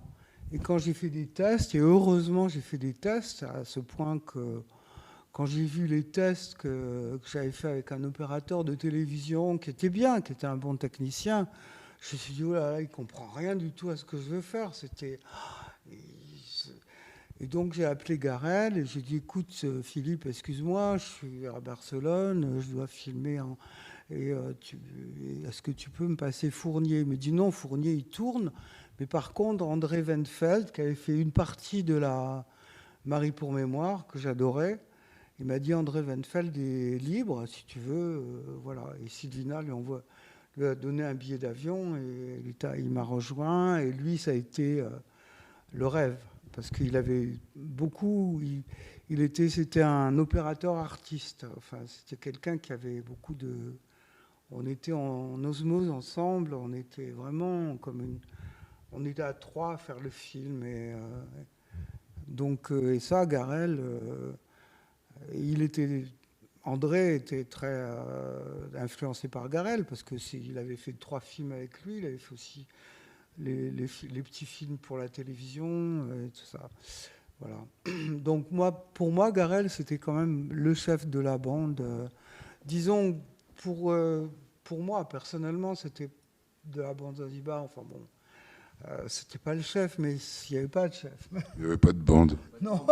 Et quand j'ai fait des tests, et heureusement j'ai fait des tests, à ce point que quand j'ai vu les tests que j'avais fait avec un opérateur de télévision qui était bien, qui était un bon technicien, je me suis dit, oh là là, il comprend rien du tout à ce que je veux faire. Et donc j'ai appelé Garel et j'ai dit, écoute Philippe, excuse-moi, je suis à Barcelone, je dois filmer. Est-ce que tu peux me passer Fournier ? Il me dit non, Fournier il tourne. Mais par contre, André Weinfeld, qui avait fait une partie de la Marie pour mémoire, que j'adorais, il m'a dit André Weinfeld est libre, si tu veux. Voilà. Et Sylvina lui a donné un billet d'avion et il m'a rejoint. Et lui, ça a été le rêve. Parce qu'il avait beaucoup... C'était un opérateur artiste. Enfin, c'était quelqu'un qui avait beaucoup de... On était en osmose ensemble. On était vraiment comme on était à 3 à faire le film. Et ça, Garel... André était très influencé par Garel, parce qu'il avait fait 3 films avec lui. Il avait fait aussi... Les petits films pour la télévision et tout ça. Voilà. Donc pour moi, Garel, c'était quand même le chef de la bande. Disons, pour moi, personnellement, c'était de la bande Zanzibar. Enfin bon, c'était pas le chef, mais il n'y avait pas de chef. Il n'y avait pas de bande. Non.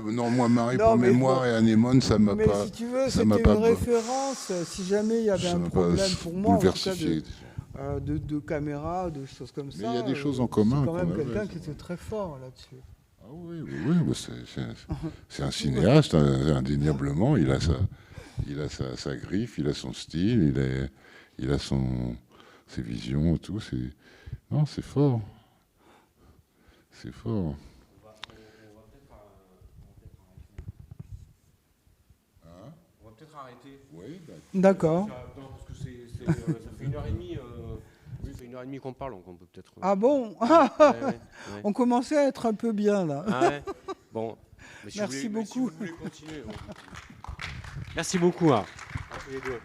Non, moi, Marie pour mémoire et Anémone, ça m'a pas... Mais si tu veux, c'était une référence. Si jamais il y avait un problème pour moi, en tout cas, de caméra, de choses comme ça. Mais il y a des choses en commun. C'est quand même quelqu'un qui était très fort là-dessus. Ah oui, c'est un cinéaste, indéniablement. Il a sa griffe, il a son style, il a ses visions et tout. Non, c'est fort. C'est fort. On va peut-être arrêter. Oui, D'accord. Non, parce que ça fait 1h30. Oui, ça fait 1h30 qu'on parle, donc on peut peut-être. Ah bon? Ouais. On commençait à être un peu bien là. Ah ouais. Bon. Mais Merci mais beaucoup. si vous voulez continuer. Merci beaucoup. À tous les deux.